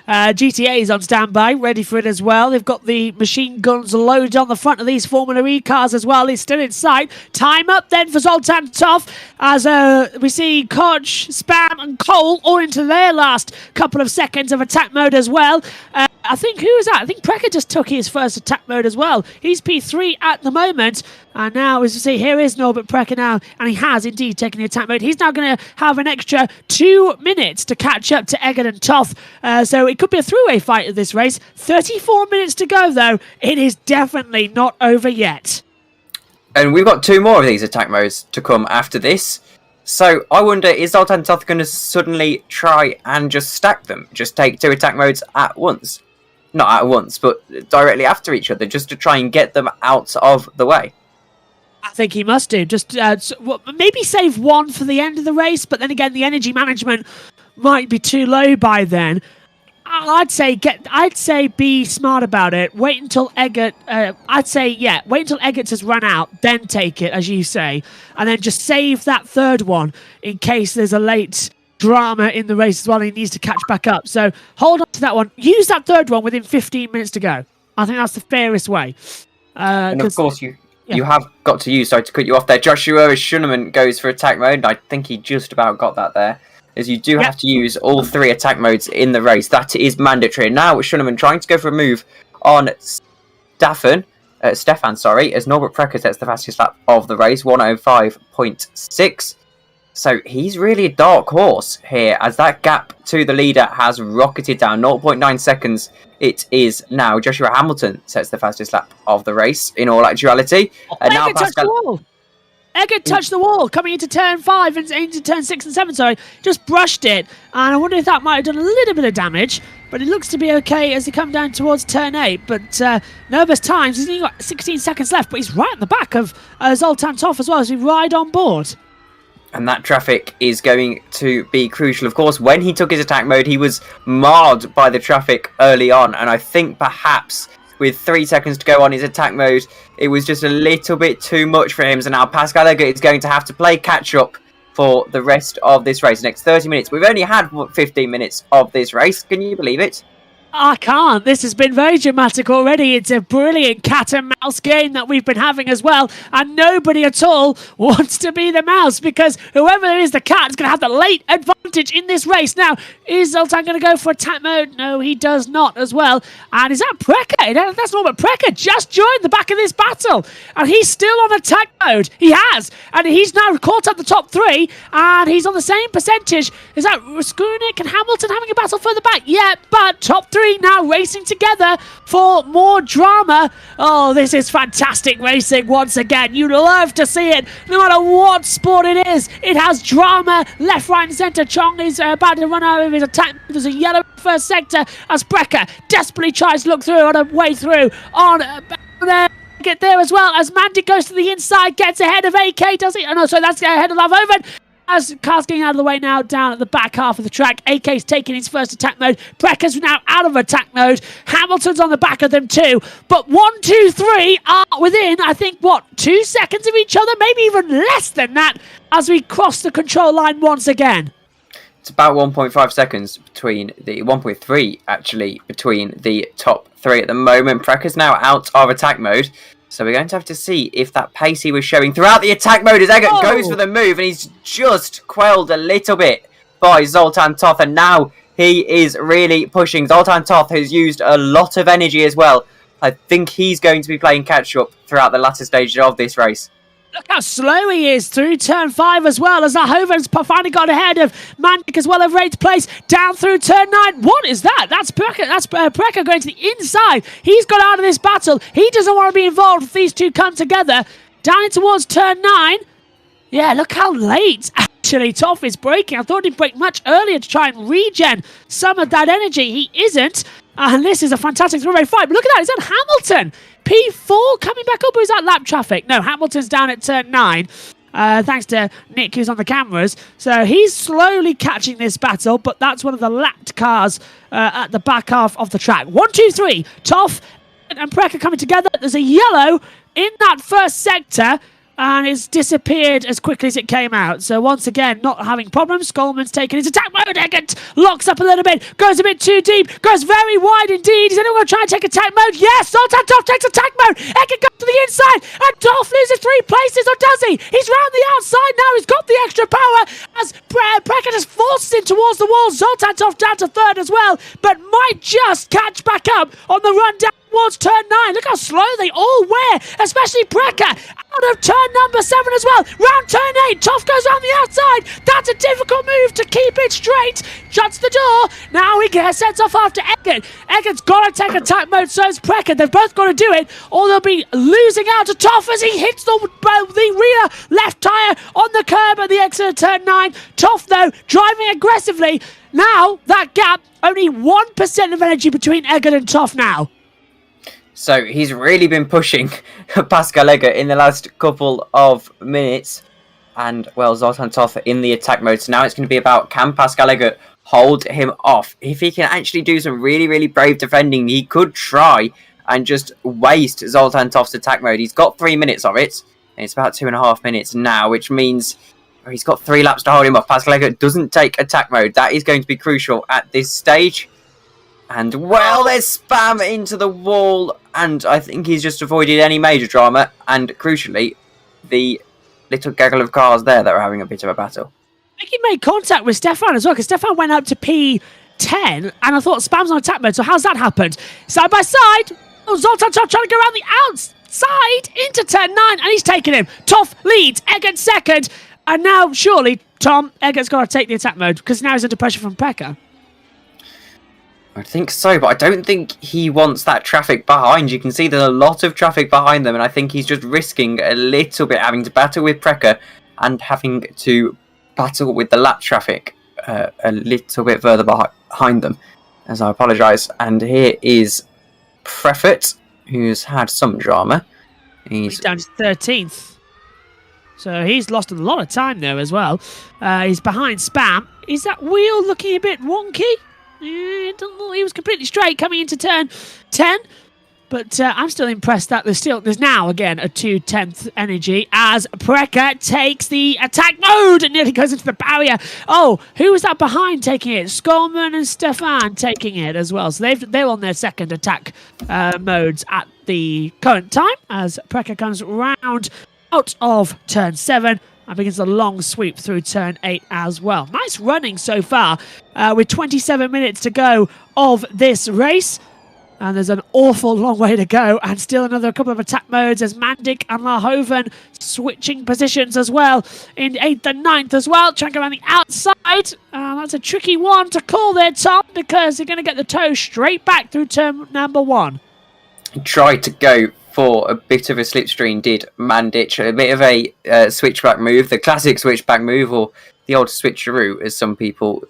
GTA is on standby, ready for it as well. They've got the machine guns loaded on the front of these Formula E cars as well. It's still in sight. Time up then for Zoltan Toff, as we see Koch, Spam and Cole all into their last couple of seconds of attack mode as well. I think, who is that? I think Precker just took his first attack mode as well. He's P3 at the moment. And now, as you see, here is Norbert Precker now, and he has indeed taken the attack mode. He's now going to have an extra 2 minutes to catch up to Eggert and Toff. So it could be a three-way fight of this race. 34 minutes to go, though. It is definitely not over yet. And we've got 2 more of these attack modes to come after this. So I wonder, is Zoltan Toff going to suddenly try and just stack them? Just take 2 attack modes at once? Not at once, but directly after each other, just to try and get them out of the way. I think he must do. Just maybe save 1 for the end of the race, but then again, the energy management might be too low by then. I'd say be smart about it. Wait until Eggert. Wait until Eggert has run out, then take it, as you say, and then just save that third one in case there's a late drama in the race as well. He needs to catch back up. So hold on to that one. Use that third one within 15 minutes to go. I think that's the fairest way. And of course, you have got to use, sorry to cut you off there, Joshua Schuneman goes for attack mode, and I think he just about got that there, as you do have to use all 3 attack modes in the race. That is mandatory. Now Schuneman trying to go for a move on Stefan, as Norbert Precker sets the fastest lap of the race, 1:05.6. So he's really a dark horse here, as that gap to the leader has rocketed down 0.9 seconds. It is now Joshua Hamilton sets the fastest lap of the race in all actuality. And now Pascal Eggert touched the wall coming into turn 5 and into turn 6 and 7, sorry. Just brushed it. And I wonder if that might have done a little bit of damage. But it looks to be okay as he come down towards turn 8. But nervous times. He's only got 16 seconds left. But he's right at the back of Zoltan Toff as well as we ride on board. And that traffic is going to be crucial. Of course, when he took his attack mode, he was marred by the traffic early on. And I think perhaps with 3 seconds to go on his attack mode, it was just a little bit too much for him. So now Pascal Eggert is going to have to play catch-up for the rest of this race. The next 30 minutes. We've only had 15 minutes of this race. Can you believe it? I can't. This has been very dramatic already. It's a brilliant cat and mouse game that we've been having as well. And nobody at all wants to be the mouse because whoever is the cat is going to have the late advantage in this race. Now, is Zoltan going to go for attack mode? No, he does not as well. And is that Preka? That's not, but Preka just joined the back of this battle. And he's still on attack mode. He has. And he's now caught up the top 3. And he's on the same percentage. Is that Skunik and Hamilton having a battle further back? Yeah, but top 3 now racing together for more drama. Oh, this is fantastic racing once again. You love to see it, no matter what sport it is. It has drama left, right and centre. Chong is about to run out of his attack. There's a yellow first sector as Brecker desperately tries to look through on a way through on there. Get there as well as Mandy goes to the inside, gets ahead of AK, does he? Oh no, sorry, that's ahead of Lavoven. As cars getting out of the way now, down at the back half of the track. AK's taking his first attack mode. Brecker's now out of attack mode. Hamilton's on the back of them too. But 1, 2, 3 are within, I think, 2 seconds of each other? Maybe even less than that as we cross the control line once again. It's about 1.5 seconds between the 1.3 actually between the top 3 at the moment. Brecker's now out of attack mode. So we're going to have to see if that pace he was showing throughout the attack mode as Eggert goes for the move and he's just quelled a little bit by Zoltan Toth and now he is really pushing. Zoltan Toth has used a lot of energy as well. I think he's going to be playing catch up throughout the latter stages of this race. Look how slow he is through turn 5 as well as Hoven's finally got ahead of Mandik as well over 8th place down through turn 9. What is that? That's Preka going to the inside. He's got out of this battle. He doesn't want to be involved if these two come together. Down towards turn 9. Yeah, look how late actually Toff is braking. I thought he'd brake much earlier to try and regen some of that energy. He isn't. And this is a fantastic three-way fight. But look at that. Is that Hamilton? P4 coming back up, or is that lap traffic? No, Hamilton's down at turn 9. Thanks to Nick, who's on the cameras. So he's slowly catching this battle, but that's one of the lapped cars at the back half of the track. 1, 2, 3. Toff and Preka coming together. There's a yellow in that first sector. And it's disappeared as quickly as it came out. So once again, not having problems. Skolman's taken his attack mode. Eggert locks up a little bit. Goes a bit too deep. Goes very wide indeed. Is anyone going to try and take attack mode? Yes! Zoltan Toff takes attack mode. Eggert goes to the inside. And Toff loses 3 places. Or does he? He's round the outside now. He's got the extra power. As Preka just forces him towards the wall. Zoltan Toff down to 3rd as well. But might just catch back up on the run down towards turn 9. Look how slow they all were. Especially Preka. Out of turn number 7 as well. Round turn 8. Toff goes on the outside. That's a difficult move to keep it straight. Shuts the door. Now he sets off after Eggert. Eggert's got to take attack mode, so is Preka. They've both got to do it, or they'll be losing out to Toff as he hits the rear left tyre on the curb at the exit of turn 9. Toff, though, driving aggressively. Now, that gap, only 1% of energy between Eggert and Toff now. So he's really been pushing Pascal Eggert in the last couple of minutes. And, well, Zoltan Toth in the attack mode. So now it's going to be about, can Pascal Eggert hold him off? If he can actually do some really, really brave defending, he could try and just waste Zoltan Toth's attack mode. He's got 3 minutes of it. And it's about 2.5 minutes now, which means he's got 3 laps to hold him off. Pascal Eggert doesn't take attack mode. That is going to be crucial at this stage. And, well, there's spam into the wall, and I think he's just avoided any major drama, and, crucially, the little gaggle of cars there that are having a bit of a battle. I think he made contact with Stefan as well, because Stefan went up to P10, and I thought spam's on attack mode, so how's that happened? Side by side, Zoltan Toff trying to go around the outside into turn 9, and he's taken him. Toff leads, Eggert second, and now, surely, Tom, Eggert's got to take the attack mode, because now he's under pressure from Preka. I think so, but I don't think he wants that traffic behind. You can see there's a lot of traffic behind them, and I think he's just risking a little bit having to battle with Precker and having to battle with the lap traffic a little bit further behind them. As I apologise. And here is Prefert, who's had some drama. He's down to 13th. So he's lost a lot of time there as well. He's behind Spam. Is that wheel looking a bit wonky? He was completely straight coming into turn 10. But I'm still impressed that there's now, again, a 2/10th energy as Precker takes the attack mode and nearly goes into the barrier. Oh, who was that behind taking it? Skolman and Stefan taking it as well. So they're on their second attack modes at the current time as Precker comes round out of turn 7 and begins a long sweep through turn 8 as well. Nice running so far with 27 minutes to go of this race. And there's an awful long way to go, and still another couple of attack modes as Mandik and Lahoven switching positions as well in 8th and 9th as well, trying to go around the outside. That's a tricky one to call there, Tom, because you're going to get the toe straight back through turn number 1. He tried to go for a bit of a slipstream, did Mandik, a bit of a switchback move, the classic switchback move, or the old switcheroo, as some people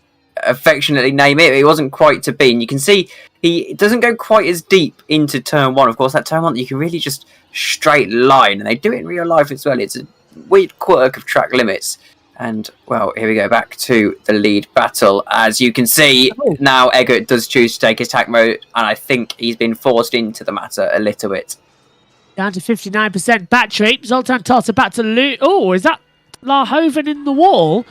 affectionately name it. It wasn't quite to be, and you can see he doesn't go quite as deep into turn 1. Of course, that turn 1 you can really just straight line, and they do it in real life as well. It's a weird quirk of track limits. And well, here we go back to the lead battle. As you can see, now Eggert does choose to take attack mode, and I think he's been forced into the matter a little bit. Down to 59% battery. Zoltan Totta back to loot. Oh, is that Lahoven in the wall?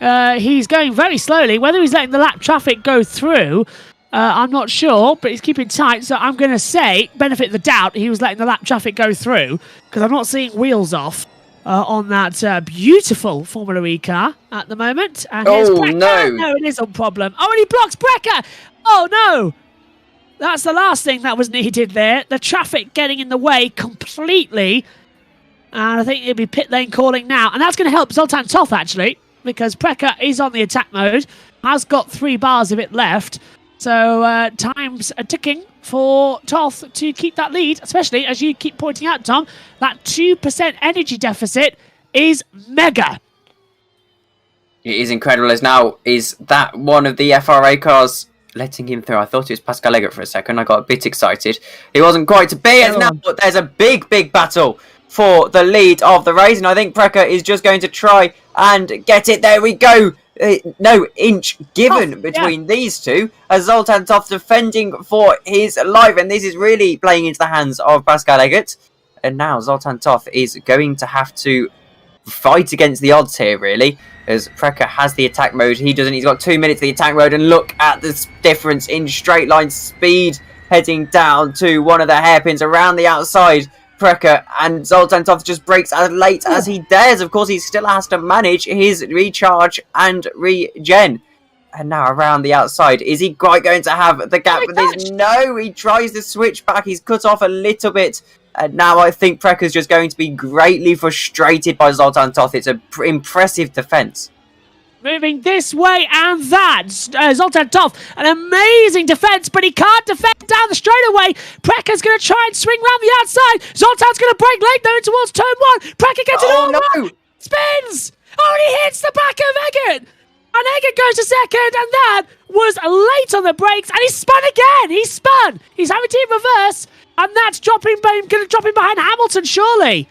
He's going very slowly. Whether he's letting the lap traffic go through, I'm not sure, but he's keeping tight. So I'm going to say, benefit of the doubt, he was letting the lap traffic go through, because I'm not seeing wheels off on that beautiful Formula E car at the moment. And here's Brecker. No, it is a problem. Oh, and he blocks Brecker. Oh, no. That's the last thing that was needed there. The traffic getting in the way completely. And I think it'll be pit lane calling now. And that's going to help Zoltan Toth, actually, because Precker is on the attack mode, has got 3 bars of it left. So times are ticking for Toth to keep that lead, especially as you keep pointing out, Tom, that 2% energy deficit is mega. It is incredible. As now, is that one of the FRA cars letting him through? I thought it was Pascal Eggert for a second. I got a bit excited. It wasn't quite to be as now, but there's a big battle for the lead of the race, and I think Precker is just going to try and get it. There we go. No inch given between these two, as Zoltan Toth defending for his life, and this is really playing into the hands of Pascal Eggert. And now Zoltan Toth is going to have to fight against the odds here, really, as Precker has the attack mode. He doesn't. He's got 2 minutes of the attack mode, and look at the difference in straight line speed heading down to one of the hairpins around the outside. Precker, and Zoltan Toth just breaks as late as he dares. Of course, he still has to manage his recharge and regen. And now around the outside, is he quite going to have the gap with this? No, he tries to switch back. He's cut off a little bit. And now I think Precker's just going to be greatly frustrated by Zoltan Toth. It's an impressive defense. Moving this way and that. Zoltan Toth, an amazing defense, but he can't defend down the straightaway. Precker's going to try and swing round the outside. Zoltan's going to break late though towards turn 1. Precker gets it all right. Spins. Oh, and he hits the back of Eggert. And Eggert goes to second, and that was late on the brakes, and he spun again. He spun. He's having to reverse, and that's going to drop him behind Hamilton, surely.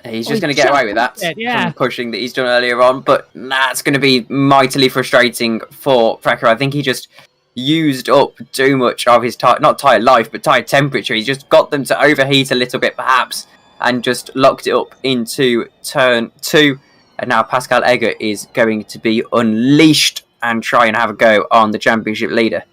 He's just going to get away with that from pushing that he's done earlier on, but that's going to be mightily frustrating for Precker. I think he just used up too much of his not tyre life, but tyre temperature. He's just got them to overheat a little bit, perhaps, and just locked it up into turn 2. And now Pascal Eggert is going to be unleashed and try and have a go on the championship leader.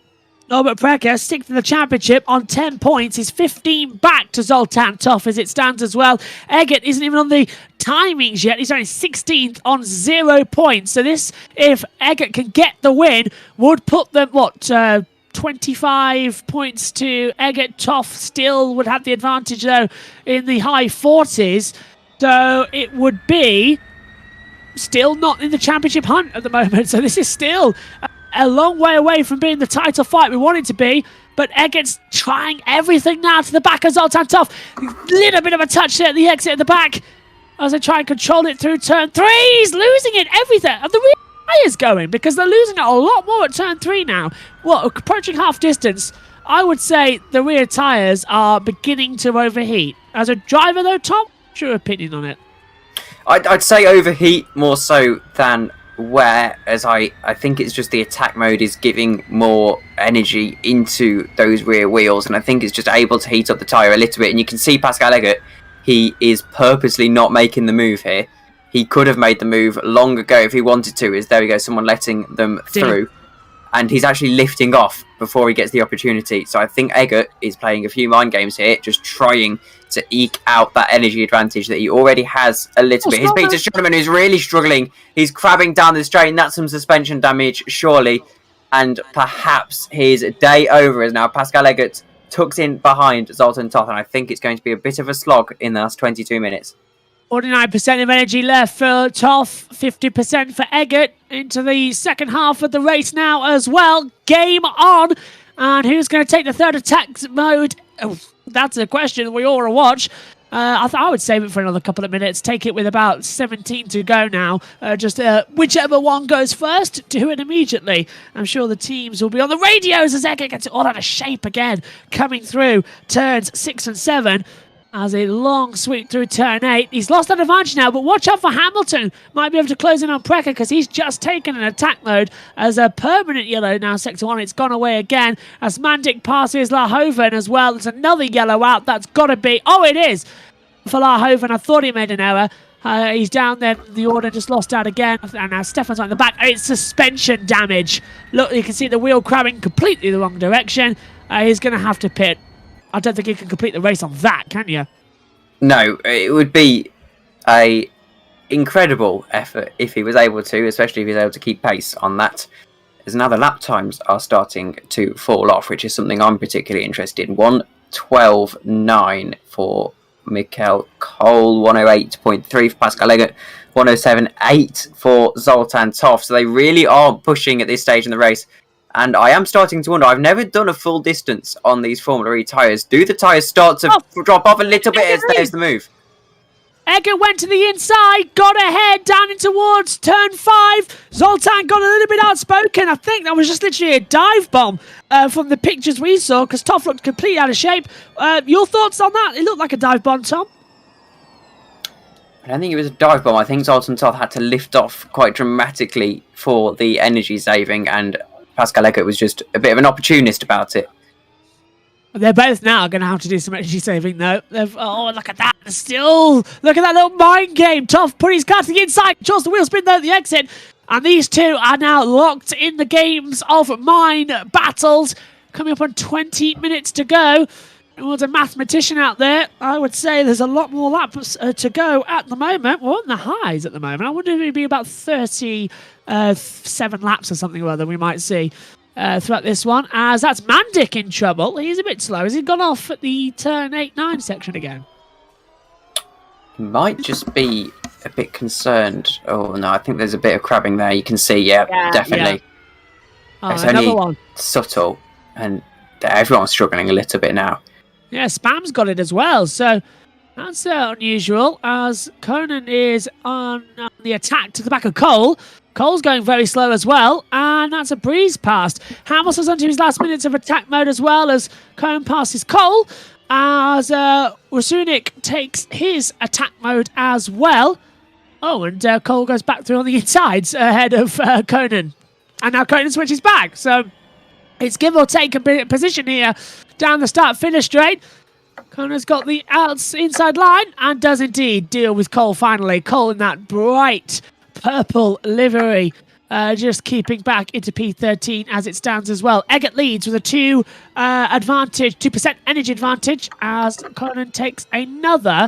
Norbert Precker sticks to the championship on 10 points. He's 15 back to Zoltan Toth as it stands as well. Eggert isn't even on the timings yet. He's only 16th on 0 points. So this, if Eggert can get the win, would put them, 25 points to Eggert. Toth still would have the advantage, though, in the high 40s. So it would be still not in the championship hunt at the moment. So this is still a long way away from being the title fight we want it to be. But Eggert's trying everything now to the back of Zoltan Toff. Little bit of a touch there at the exit at the back as they try and control it through turn 3. He's losing it, everything. And the rear tyres going because they're losing it a lot more at turn 3 now. Approaching half distance, I would say the rear tyres are beginning to overheat. As a driver though, Tom, what's your opinion on it? I'd say overheat more so than wear, as I think it's just the attack mode is giving more energy into those rear wheels, and I think it's just able to heat up the tyre a little bit. And you can see Pascal Eggert, he is purposely not making the move here. He could have made the move long ago if he wanted to. There we go, someone letting them through. And he's actually lifting off before he gets the opportunity. So I think Eggert is playing a few mind games here, just trying to eke out that energy advantage that he already has a little bit. Here's Peter Schoenemann, who's really struggling. He's crabbing down the straight, and that's some suspension damage, surely. And perhaps his day over is now. Pascal Eggert tucks in behind Zoltan Toth, and I think it's going to be a bit of a slog in the last 22 minutes. 49% of energy left for Toff, 50% for Eggert into the second half of the race now as well. Game on. And who's going to take the third attack mode? Oh, that's a question we all want to watch. I would save it for another couple of minutes. Take it with about 17 to go now. Whichever one goes first, do it immediately. I'm sure the teams will be on the radios as Eggert gets it all out of shape again. Coming through turns 6 and 7. As a long sweep through turn 8. He's lost that advantage now, but watch out for Hamilton. Might be able to close in on Precker because he's just taken an attack mode as a permanent yellow now. Sector 1, it's gone away again. As Mandik passes Lahoven as well. There's another yellow out. That's got to be... Oh, it is! For Lahoven, I thought he made an error. He's down there. The order just lost out again. And now Stefan's on the back. It's suspension damage. Look, you can see the wheel crabbing completely the wrong direction. He's going to have to pit. I don't think you can complete the race on that, can you? No, it would be a incredible effort if he was able to, especially if he's able to keep pace on that. As now the lap times are starting to fall off, which is something I'm particularly interested in. 1:12.9 for Mikkel Cole, 108.3 for Pascal Eggert, 107.8 for Zoltan Toff. So they really are pushing at this stage in the race. And I am starting to wonder, I've never done a full distance on these Formula E tyres. Do the tyres start to drop off a little bit as there's the move? Eggert went to the inside, got ahead, down in towards turn 5. Zoltan got a little bit outspoken. I think that was just literally a dive bomb from the pictures we saw, because Toff looked completely out of shape. Your thoughts on that? It looked like a dive bomb, Tom. I don't think it was a dive bomb. I think Zoltan Toth had to lift off quite dramatically for the energy saving, and Pascal Eggert was just a bit of an opportunist about it. They're both now going to have to do some energy saving, though. Oh, look at that. Still, look at that little mind game. Toff put his car to the inside. Chose the wheel spin, though, at the exit. And these two are now locked in the games of mine battles. Coming up on 20 minutes to go. And there's a mathematician out there. I would say there's a lot more laps to go at the moment. We're on the highs at the moment. I wonder if it'd be about 37 laps or something or other we might see throughout this one. As that's Mandik in trouble. He's a bit slow. Has he gone off at the turn 8-9 section again? He might just be a bit concerned. Oh, no, I think there's a bit of crabbing there. You can see, yeah definitely. Yeah. Oh, it's another only one. Subtle, and everyone's struggling a little bit now. Yeah, Spam's got it as well, so that's unusual, as Conan is on the attack to the back of Cole. Cole's going very slow as well, and that's a breeze past. Hamilton's onto his last minutes of attack mode as well, as Conan passes Cole, as Rasunik takes his attack mode as well. Oh, and Cole goes back through on the insides ahead of Conan. And now Conan switches back, so it's give or take a position here down the start-finish straight. Connor's got the inside line and does indeed deal with Cole finally. Cole in that bright purple livery, just keeping back into P13 as it stands as well. Eggert leads with a 2% energy advantage as Conan takes another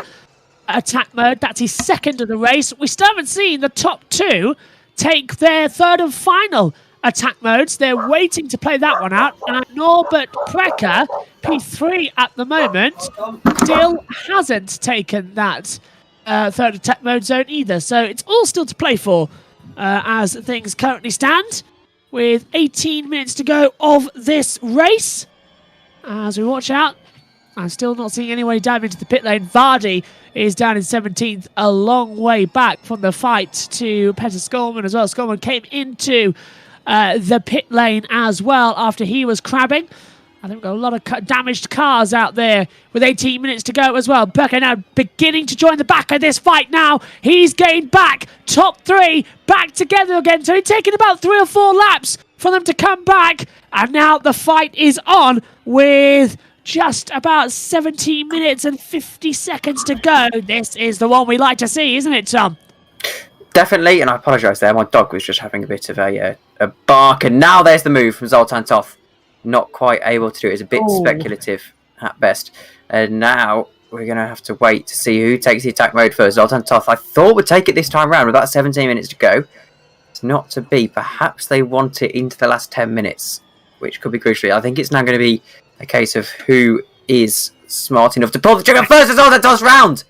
attack mode. That's his second of the race. We still haven't seen the top two take their third and final attack modes. They're waiting to play that one out. And Norbert Precker, P3 at the moment, still hasn't taken that third attack mode zone either. So it's all still to play for as things currently stand. with 18 minutes to go of this race. As we watch out, I'm still not seeing anybody dive into the pit lane. Vardy is down in 17th, a long way back from the fight to Petter Skolman as well. Skolman came into the pit lane as well after he was crabbing. I think we've got a lot of damaged cars out there with 18 minutes to go as well. Becker now beginning to join the back of this fight now. He's gained back. Top three back together again. So he's taken about 3 or 4 laps for them to come back. And now the fight is on with just about 17 minutes and 50 seconds to go. This is the one we like to see, isn't it, Tom? Definitely, and I apologise there. My dog was just having a bit of a bark. And now there's the move from Zoltan Toth. Not quite able to do it. It's a bit speculative at best. And now we're going to have to wait to see who takes the attack mode first. Zoltan Toth, I thought, would take it this time round with that 17 minutes to go. It's not to be. Perhaps they want it into the last 10 minutes, which could be crucial. I think it's now going to be a case of who is smart enough to pull the trigger first as Zoltan Toth's round.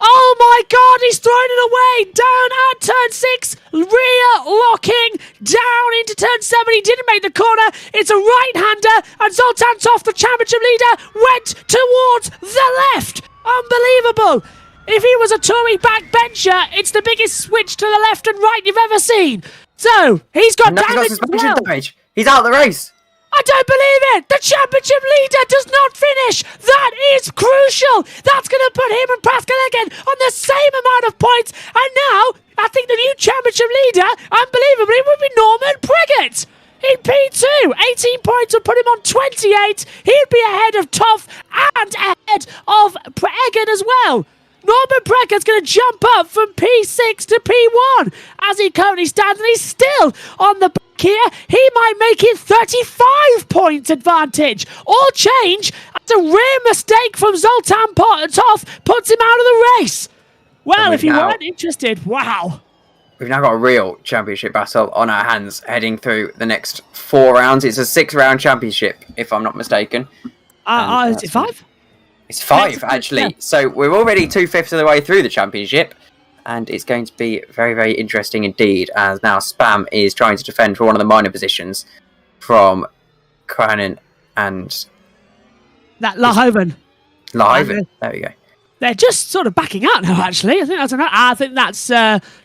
Oh my God, he's thrown it away! Down at turn 6, rear locking, down into turn 7. He didn't make the corner. It's a right-hander, and Zoltan Toth, the championship leader, went towards the left. Unbelievable. If he was a touring backbencher, it's the biggest switch to the left and right you've ever seen. So, he's got damage as well. He's out of the race. I don't believe it! The championship leader does not finish! That is crucial! That's going to put him and Pascal again on the same amount of points. And now, I think the new championship leader, unbelievably, would be Norman Priggett. In P2, 18 points would put him on 28. He'd be ahead of Toth and ahead of Egan as well. Norman Priggett's going to jump up from P6 to P1 as he currently stands, and he's still on the back here. He might make it 35 points advantage. All change. That's a rare mistake from Zoltan Toth, puts him out of the race. Well, if you weren't interested, wow. We've now got a real championship battle on our hands heading through the next 4 rounds. It's a 6-round championship, if I'm not mistaken. Is it 5? It's 5, actually. Yeah. So we're already 2/5 of the way through the championship, and it's going to be very, very interesting indeed, as now Spam is trying to defend for one of the minor positions from Cronin and... That Lahoven. Lahoven, there we go. They're just sort of backing out now, actually. I think that's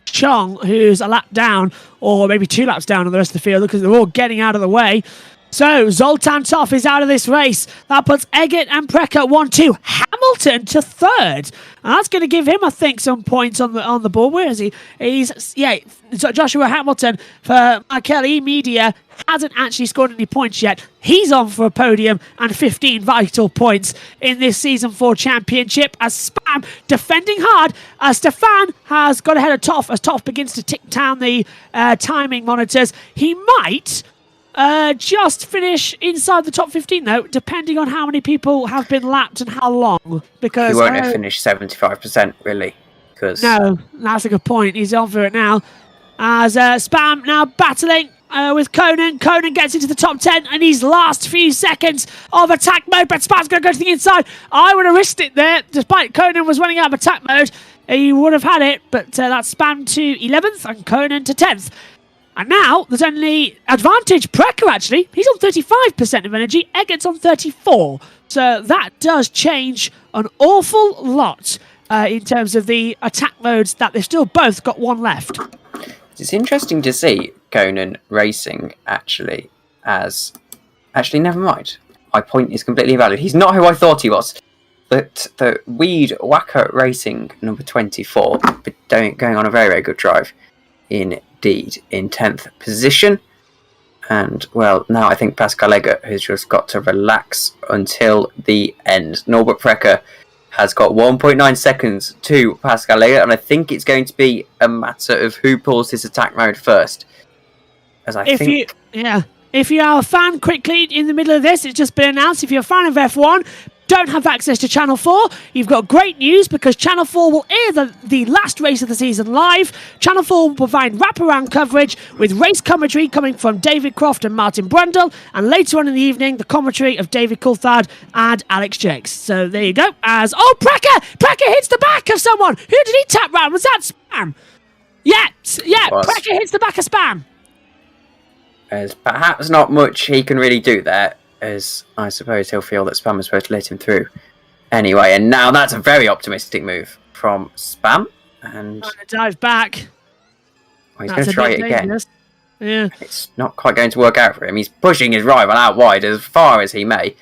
Chong, who's a lap down, or maybe 2 laps down on the rest of the field, because they're all getting out of the way. So, Zoltan Toth is out of this race. That puts Eggert and Precker 1-2. Hamilton to 3rd. And that's going to give him, I think, some points on the board. Where is he? So Joshua Hamilton for Michael E-Media hasn't actually scored any points yet. He's on for a podium and 15 vital points in this Season 4 championship as Spam defending hard. Stefan has got ahead of Toth as Toth begins to tick down the timing monitors. He might... just finish inside the top 15, though, depending on how many people have been lapped and how long. Because he won't have finished 75%, really. No, that's a good point. He's on for it now. As Spam now battling with Conan. Conan gets into the top 10 and his last few seconds of attack mode, but Spam's going to go to the inside. I would have risked it there. Despite Conan was running out of attack mode, he would have had it, but that's Spam to 11th and Conan to 10th. And now, there's only advantage Precker, actually. He's on 35% of energy. Eggert's on 34%. So that does change an awful lot in terms of the attack modes that they've still both got 1 left. It's interesting to see Conan racing, actually, as... Actually, never mind. My point is completely invalid. He's not who I thought he was. But the Weed Wacker Racing, number 24, going on a very, very good drive. Indeed, in 10th position. And, well, now I think Pascal Eggert has just got to relax until the end. Norbert Precker has got 1.9 seconds to Pascal Eggert, and I think it's going to be a matter of who pulls this attack mode first. If you are a fan, quickly, in the middle of this, it's just been announced, if you're a fan of F1, don't have access to Channel 4, you've got great news because Channel 4 will air the last race of the season live. Channel 4 will provide wraparound coverage with race commentary coming from David Croft and Martin Brundle, and later on in the evening, the commentary of David Coulthard and Alex Jakes. So there you go. Precker hits the back of someone. Who did he tap round? Was that Spam? Yeah, Precker hits the back of Spam. As perhaps not much he can really do there, as I suppose he'll feel that Spam was supposed to let him through anyway. And now that's a very optimistic move from Spam. And dive back. Well, he's going to try it again. Yeah. It's not quite going to work out for him. He's pushing his rival out wide as far as he may.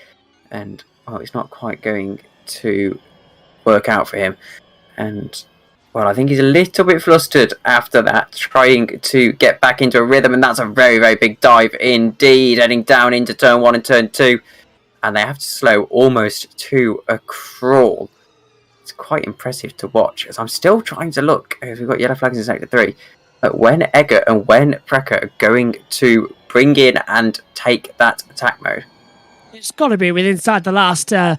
And, it's not quite going to work out for him. And, I think he's a little bit flustered after that, trying to get back into a rhythm. And that's a very, very big dive indeed, heading down into turn 1 and turn 2. And they have to slow almost to a crawl. It's quite impressive to watch, as I'm still trying to look, as we've got yellow flags in sector 3, at when Eggert and when Precker are going to bring in and take that attack mode. It's got to be within inside the last 10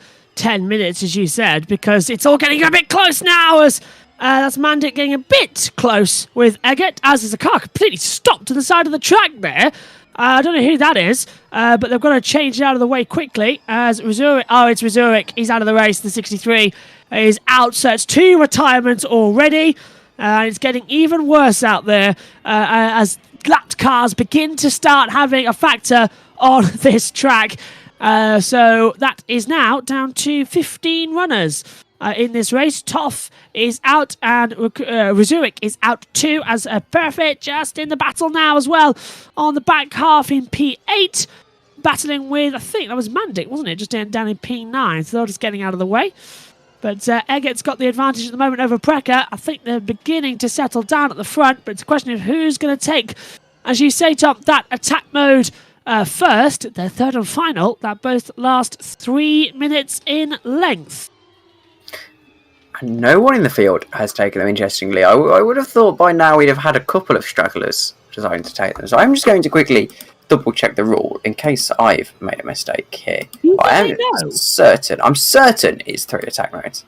minutes, as you said, because it's all getting a bit close now, as that's Mandic getting a bit close with Eggert, as is a car completely stopped to the side of the track there. I don't know who that is, but they've got to change it out of the way quickly, as Rizuric, it's Rizuric, he's out of the race, the 63 is out, so it's 2 retirements already. It's getting even worse out there as lapped cars begin to start having a factor on this track. So that is now down to 15 runners in this race. Toff is out and Rizuric is out too, as Perfect just in the battle now as well on the back half in P8. Battling with, I think that was Mandic, wasn't it? Just down in P9, so they're just getting out of the way. But Eggert's got the advantage at the moment over Precker. I think they're beginning to settle down at the front, but it's a question of who's going to take, as you say, Tom, that attack mode first. Their third and final, that both last 3 minutes in length. And no one in the field has taken them, interestingly. I would have thought by now we'd have had a couple of stragglers deciding to take them. So I'm just going to quickly double check the rule in case I've made a mistake here. I'm certain it's 3 attack modes.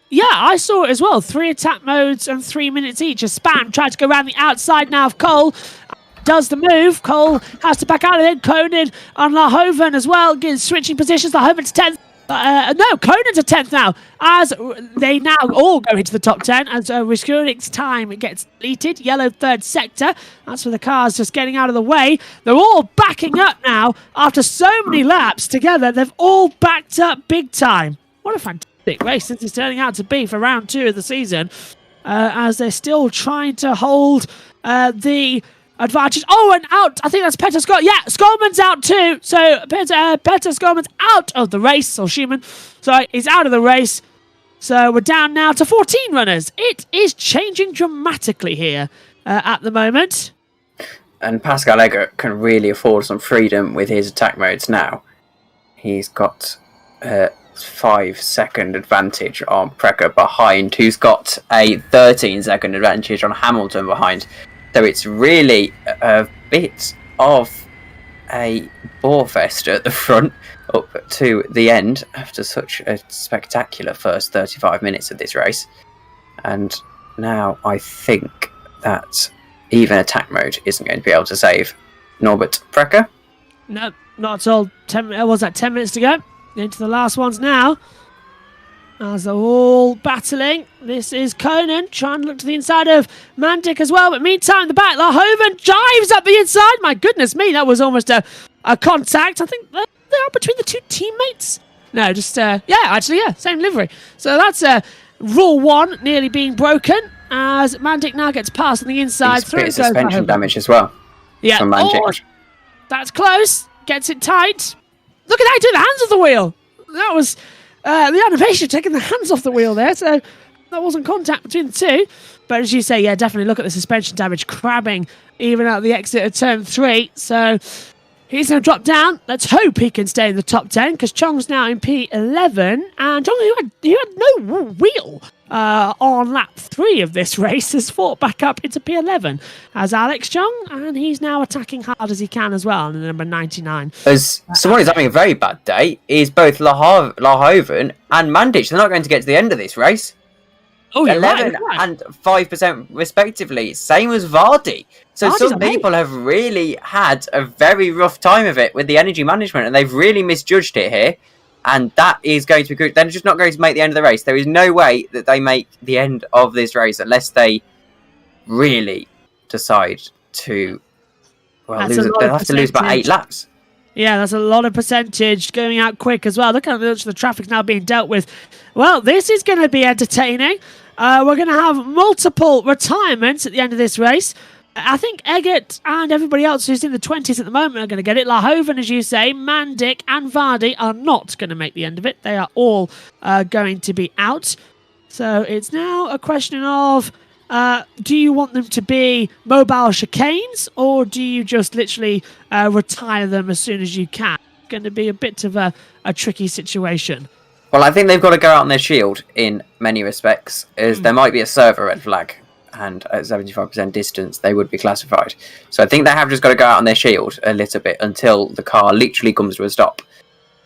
Yeah, I saw it as well. 3 attack modes and 3 minutes each. As Spam tried to go around the outside now of Cole. Does the move. Cole has to back out of it. Conan on Lahoven as well. Switching positions. Lahoven's 10th. No, Conan's a 10th now, as they now all go into the top 10, as Rizuric's time gets deleted. Yellow third sector. That's for the cars just getting out of the way. They're all backing up now after so many laps together. They've all backed up big time. What a fantastic race this is turning out to be for round 2 of the season, as they're still trying to hold the advantage. Oh, and out. I think that's Petter Scott. Yeah, Skolman's out too. So Petter Skolman's out of the race, or Schumann. So he's out of the race. So we're down now to 14 runners. It is changing dramatically here at the moment. And Pascal Eggert can really afford some freedom with his attack modes now. He's got a 5-second advantage on Precker behind, who's got a 13-second advantage on Hamilton behind. So it's really a bit of a bore fest at the front up to the end after such a spectacular first 35 minutes of this race. And now I think that even attack mode isn't going to be able to save Norbert Precker. No, not at all. 10 minutes to go? Into the last ones now. As they're all battling. This is Conan trying to look to the inside of Mandic as well. But meantime, the back, Lahoven dives up the inside. My goodness me, that was almost a contact. I think they are between the 2 teammates. No, just, same livery. So that's rule 1 nearly being broken, as Mandic now gets past on the inside. It's a bit of suspension damage as well. Yeah, from Mandic. That's close. Gets it tight. Look at that, he took the hands off the wheel. That was the animation taking the hands off the wheel there, so that wasn't contact between the 2. But as you say, yeah, definitely look at the suspension damage crabbing even out the exit of turn 3. So he's going to drop down. Let's hope he can stay in the top 10, because Chong's now in P11, and Chong, who had no wheel on lap 3 of this race, has fought back up into P11 as Alex Chong, and he's now attacking hard as he can as well in the number 99. As someone who's having a very bad day is both Lahoven and Mandic. They're not going to get to the end of this race. Oh, 11 and 5% respectively, same as Vardy. So Vardy's some people have really had a very rough time of it with the energy management, and they've really misjudged it here. And that is going to be good. They're just not going to make the end of the race. There is no way that they make the end of this race unless they really decide to Well, they'll have to lose about 8 laps. Yeah, that's a lot of percentage going out quick as well. Look how much the traffic's now being dealt with. Well, this is going to be entertaining. We're going to have multiple retirements at the end of this race. I think Eggert and everybody else who's in the 20s at the moment are going to get it. Lahoven, as you say, Mandic and Vardy are not going to make the end of it. They are all going to be out. So it's now a question of, do you want them to be mobile chicanes, or do you just literally retire them as soon as you can? It's going to be a bit of a tricky situation. Well, I think they've got to go out on their shield in many respects, as there might be a server red flag, and at 75% distance, they would be classified. So I think they have just got to go out on their shield a little bit until the car literally comes to a stop.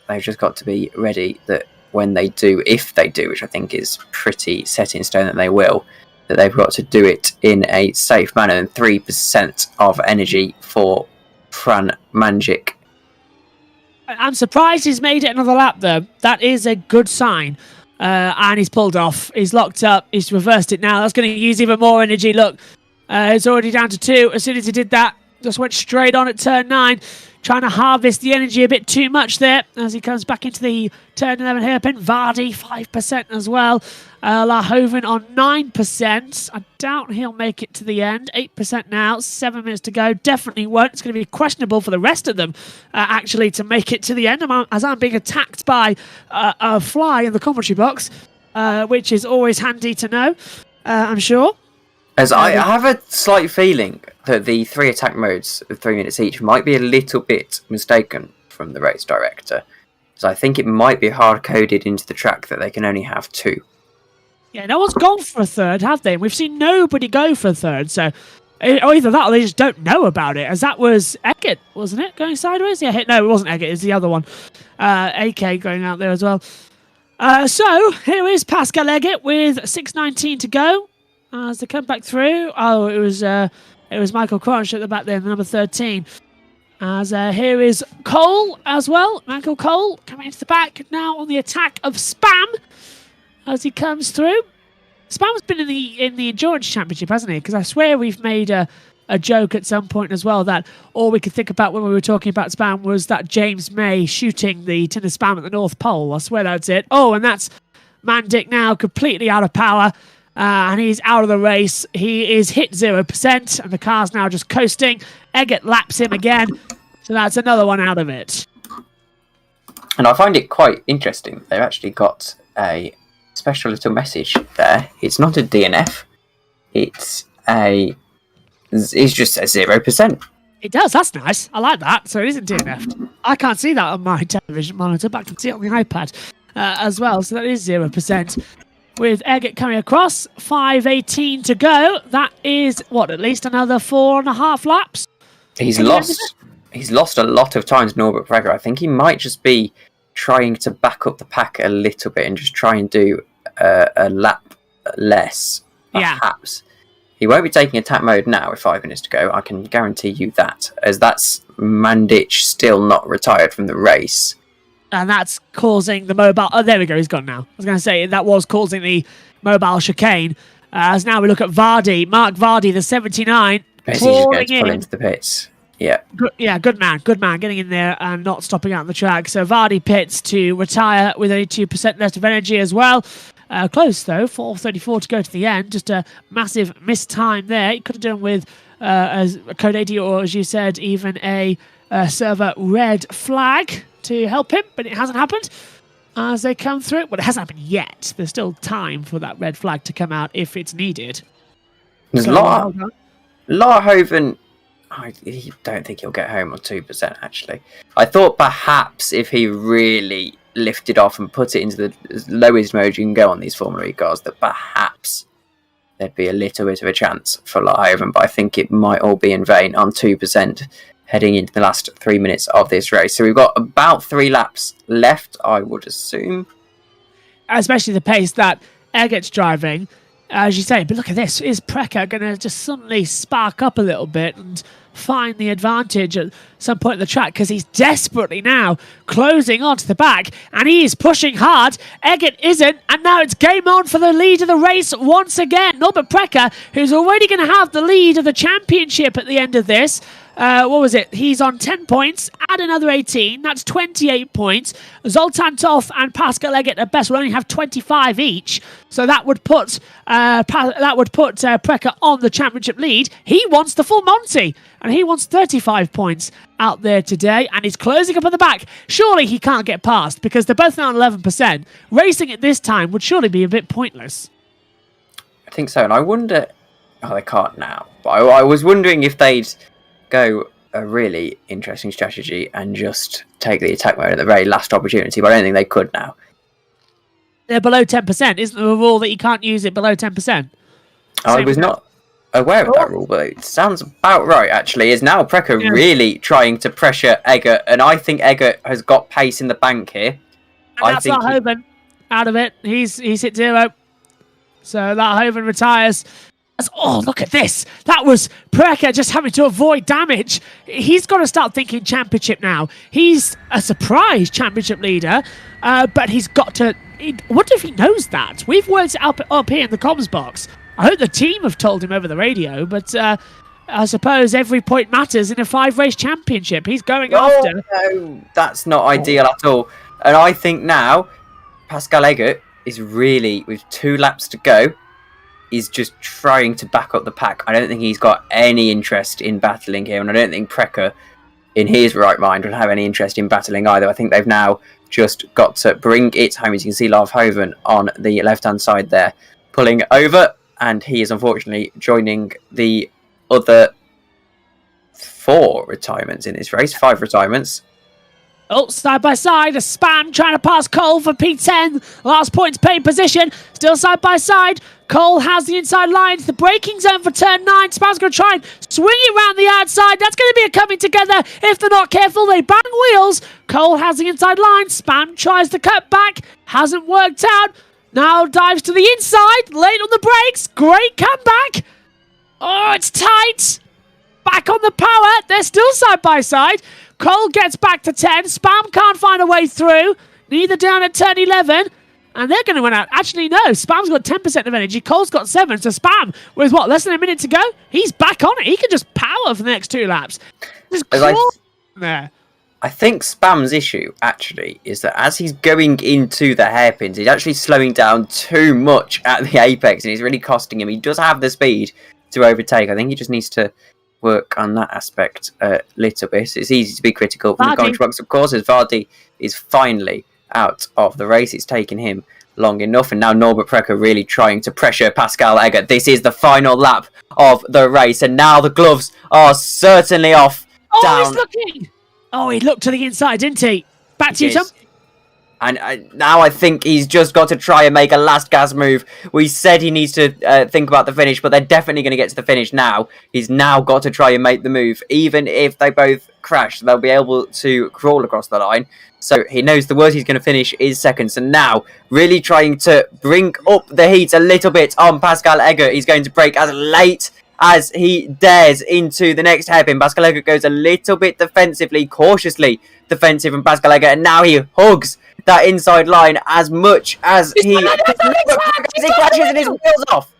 They've just got to be ready that when they do, if they do, which I think is pretty set in stone that they will, that they've got to do it in a safe manner. And 3% of energy for Fran Manjic. I'm surprised he's made it another lap, though. That is a good sign. And he's pulled off. He's locked up. He's reversed it now. That's going to use even more energy. Look, it's already down to 2. As soon as he did that, just went straight on at turn 9. Trying to harvest the energy a bit too much there as he comes back into the turn 11 hairpin. Vardy, 5% as well. Lahoven on 9%. I doubt he'll make it to the end. 8% now. 7 minutes to go. Definitely won't. It's going to be questionable for the rest of them, actually, to make it to the end. As I'm being attacked by a fly in the commentary box, which is always handy to know, I'm sure. As I have a slight feeling that the 3 attack modes of 3 minutes each might be a little bit mistaken from the race director. So I think it might be hard-coded into the track that they can only have 2. Yeah, no one's gone for a third, have they? We've seen nobody go for a third, so either that or they just don't know about it, as that was Eggert, wasn't it, going sideways? Yeah, no, it wasn't Eggert, it was the other one. AK going out there as well. So, here is Pascal Eggert with 6:19 to go. As they come back through, it was Michael Cronch at the back there, number 13. As here is Cole as well. Michael Cole coming into the back now on the attack of Spam as he comes through. Spam's been in the Endurance Championship, hasn't he? Because I swear we've made a joke at some point as well that all we could think about when we were talking about Spam was that James May shooting the tin of Spam at the North Pole. I swear that's it. Oh, and that's Mandic now completely out of power. And he's out of the race. He is hit 0%, and the car's now just coasting. Eggert laps him again, so that's another one out of it. And I find it quite interesting. They've actually got a special little message there. It's not a DNF. It just says 0%. It does. That's nice. I like that. So it isn't DNF'd. I can't see that on my television monitor, but I can see it on the iPad as well. So that is 0%. With Eggert coming across, 5:18 to go. That is, at least another 4.5 laps? He's lost a lot of time to Norbert Breger. I think he might just be trying to back up the pack a little bit and just try and do a lap less, perhaps. Yeah. He won't be taking attack mode now with 5 minutes to go. I can guarantee you that, as that's Mandic still not retired from the race. And that's causing the mobile... Oh, there we go. He's gone now. I was going to say that was causing the mobile chicane. As now we look at Vardy. Mark Vardy, the 79. He's just going to pull into the pits. Yeah. Good man. Good man. Getting in there and not stopping out on the track. So Vardy pits to retire with only 2% less of energy as well. Close, though. 4:34 to go to the end. Just a massive missed time there. He could have done with a code 80 or, as you said, even a server red flag to help him, but it hasn't happened as they come through. Well, it hasn't happened yet. There's still time for that red flag to come out if it's needed. There's Lahoven, I don't think he'll get home on 2%, actually. I thought perhaps if he really lifted off and put it into the lowest mode you can go on these Formula E cars, that perhaps there'd be a little bit of a chance for Lahoven, but I think it might all be in vain on 2%. Heading into the last 3 minutes of this race. So we've got about 3 laps left, I would assume. Especially the pace that Eggert's driving, as you say. But look at this. Is Precker going to just suddenly spark up a little bit and find the advantage at some point in the track? Because he's desperately now closing onto the back. And he is pushing hard. Eggert isn't. And now it's game on for the lead of the race once again. Norbert Precker, who's already going to have the lead of the championship at the end of this. what was it? He's on 10 points. Add another 18. That's 28 points. Zoltan Toth and Pascal Eggert at best will only have 25 each. So that would put Precker on the championship lead. He wants the full Monty, and he wants 35 points out there today, and he's closing up at the back. Surely he can't get past because they're both now on 11%. Racing at this time would surely be a bit pointless. I think so, and I wonder... Oh, they can't now. But I was wondering if they'd go a really interesting strategy and just take the attack mode at the very last opportunity, but I don't think they could now. They're below 10%. Isn't there a rule that you can't use it below 10%? I was not aware of that rule, but it sounds about right, actually. Is now Precker really trying to pressure Eggert, and I think Eggert has got pace in the bank here. And that's Hoban out of it. He's hit 0. So Hoban retires. Oh, look at this. That was Precker just having to avoid damage. He's got to start thinking championship now. He's a surprise championship leader, but he's got to... I wonder if he knows that. We've worked it up here in the comms box. I hope the team have told him over the radio, but I suppose every point matters in a 5-race championship. He's going after... No, that's not ideal at all. And I think now Pascal Eggert is really, with 2 laps to go, is just trying to back up the pack. I don't think he's got any interest in battling here, and I don't think Precker, in his right mind, would have any interest in battling either. I think they've now just got to bring it home. As you can see, Lars Hoven on the left-hand side there, pulling over, and he is unfortunately joining the other 4 retirements in this race. 5 retirements. Oh, side by side, a Spam trying to pass Cole for P10. Last points paid position, still side by side. Cole has the inside lines, the braking zone for turn 9. Spam's going to try and swing it around the outside. That's going to be a coming together. If they're not careful, they bang wheels. Cole has the inside line. Spam tries to cut back. Hasn't worked out. Now dives to the inside. Late on the brakes. Great comeback. Oh, it's tight. Back on the power. They're still side by side. Cole gets back to 10. Spam can't find a way through. Neither down at turn 11. And they're going to run out. Actually, no. Spam's got 10% of energy. Cole's got 7. So Spam, with what, less than a minute to go? He's back on it. He can just power for the next 2 laps. There's there. I think Spam's issue, actually, is that as he's going into the hairpins, he's actually slowing down too much at the apex, and he's really costing him. He does have the speed to overtake. I think he just needs to work on that aspect a little bit. It's easy to be critical from the commentary box, of course, as Vardy is finally out of the race. It's taken him long enough, and now Norbert Precker really trying to pressure Pascal Eggert. This is the final lap of the race, and now the gloves are certainly off. Oh, he's looking! Oh, he looked to the inside, didn't he? Back to you, Tom. And now I think he's just got to try and make a last gas move. We said he needs to think about the finish, but they're definitely going to get to the finish now. He's now got to try and make the move. Even if they both crash, they'll be able to crawl across the line. So he knows the worst he's going to finish is second. So now, really trying to bring up the heat a little bit on Pascal Eggert. He's going to brake as late as he dares into the next hairpin. Pascal Eggert goes a little bit defensively, cautiously defensive, and Pascal Eggert, and now he hugs that inside line as much as he crashes and his wheels off.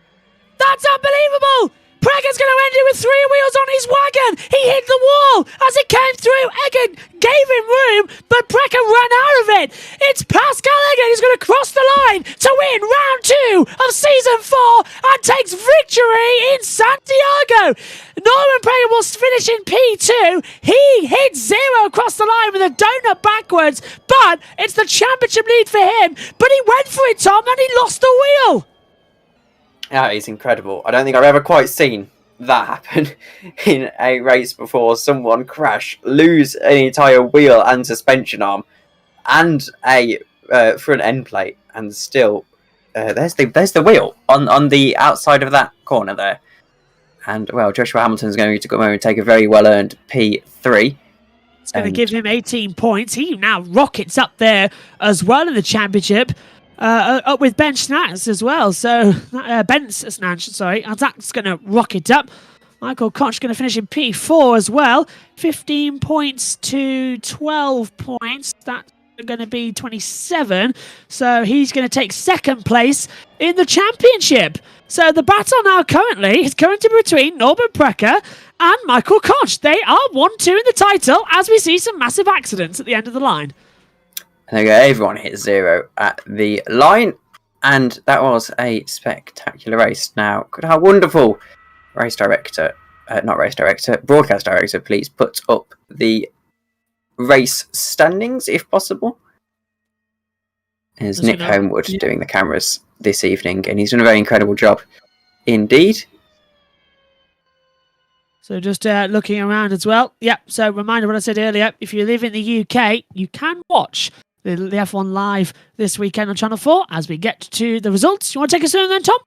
That's unbelievable! Precker's going to end it with 3 wheels on his wagon. He hit the wall as it came through. Eggert gave him room, but Precker ran out of it. It's Pascal Eggert who's going to cross the line to win round 2 of season 4 and takes victory in Santiago. Norman Precker will finish in P2. He hit 0 across the line with a donut backwards, but it's the championship lead for him. But he went for it, Tom, and he lost the wheel. That is incredible. I don't think I've ever quite seen that happen in a race before. Someone crash, lose an entire wheel and suspension arm, and a front end plate, and still there's the wheel on the outside of that corner there. And well, Joshua Hamilton's going to come over and take a very well earned P3. It's going to give him 18 points. He now rockets up there as well in the championship. Up with Ben Snatch as well. So, Ben Snatch, sorry. That's going to rocket up. Michael Koch going to finish in P4 as well. 15 points to 12 points. That's going to be 27. So, he's going to take second place in the championship. So, the battle now currently is going to be between Norbert Precker and Michael Koch. They are 1-2 in the title as we see some massive accidents at the end of the line. And there you go, everyone hit 0 at the line, and that was a spectacular race. Now, how wonderful! Broadcast director, please put up the race standings if possible. There's Nick Homewood doing the cameras this evening, and he's done a very incredible job indeed. So just looking around as well. Yep, so reminder what I said earlier, if you live in the UK, you can watch the F1 live this weekend on Channel 4 as we get to the results. You want to take us through then, Tom?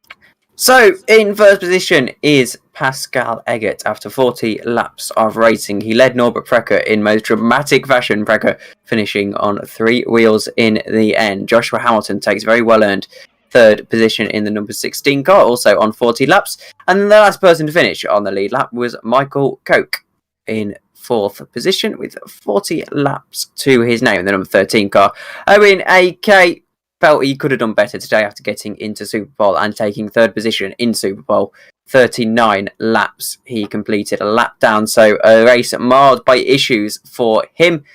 So, in first position is Pascal Eggert after 40 laps of racing. He led Norbert Precker in most dramatic fashion, Precker finishing on 3 wheels in the end. Joshua Hamilton takes very well-earned third position in the number 16 car, also on 40 laps. And the last person to finish on the lead lap was Michael Koch in fourth position with 40 laps to his name in the number 13 car. Owen AK felt he could have done better today after getting into Superpole and taking third position in Superpole. 39 laps he completed, a lap down, so a race marred by issues for him.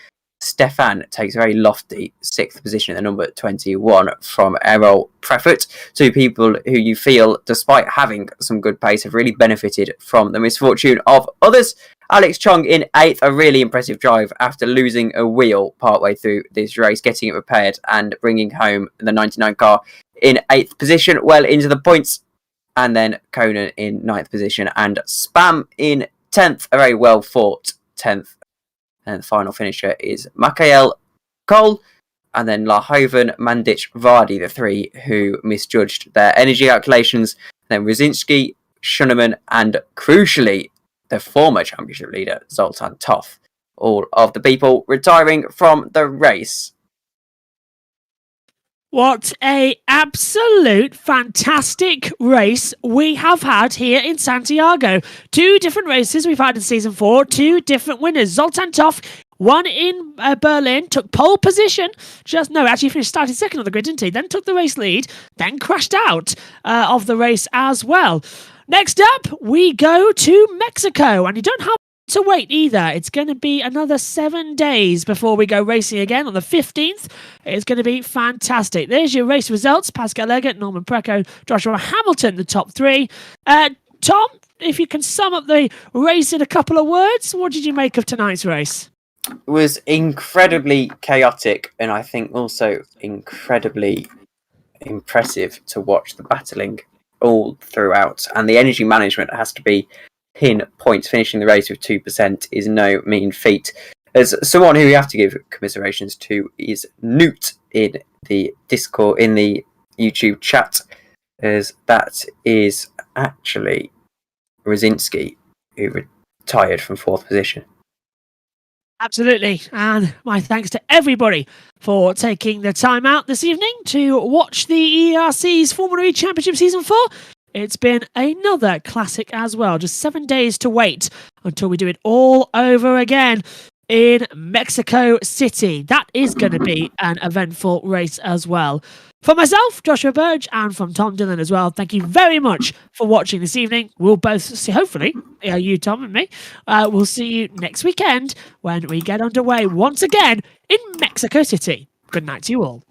Stefan takes a very lofty 6th position at the number 21 from Errol Preffert. Two people who you feel, despite having some good pace, have really benefited from the misfortune of others. Alex Chong in 8th, a really impressive drive after losing a wheel partway through this race, getting it repaired and bringing home the 99 car in 8th position, well into the points. And then Conan in 9th position and Spam in 10th, a very well fought 10th. And the final finisher is Mikael Cole, and then Lahoven, Mandic, Vardy, the 3 who misjudged their energy calculations. Then Rzinski, Shuneman, and crucially, the former championship leader, Zoltan Toth. All of the people retiring from the race. What a absolute fantastic race we have had here in Santiago. 2 different races we've had in Season 4, 2 different winners. Zoltan Toth won in Berlin, took pole position, started second on the grid, didn't he? Then took the race lead, then crashed out of the race as well. Next up, we go to Mexico, and you don't have to wait either. It's going to be another 7 days before we go racing again on the 15th. It's going to be fantastic. There's your race results. Pascal Eggert, Norman Preco, Joshua Hamilton, the top 3. Tom, if you can sum up the race in a couple of words, what did you make of tonight's race? It was incredibly chaotic, and I think also incredibly impressive to watch the battling all throughout. And the energy management has to be pinpoint. Finishing the race with 2% is no mean feat. As someone who we have to give commiserations to is Newt in the Discord, in the YouTube chat, as that is actually Rzinski, who retired from 4th position. Absolutely, and my thanks to everybody for taking the time out this evening to watch the EERC's Formula E Championship Season 4. It's been another classic as well. Just 7 days to wait until we do it all over again in Mexico City. That is going to be an eventful race as well. For myself, Joshua Burge, and from Tom Dillon as well, thank you very much for watching this evening. We'll both see, hopefully, you, Tom, and me, we'll see you next weekend when we get underway once again in Mexico City. Good night to you all.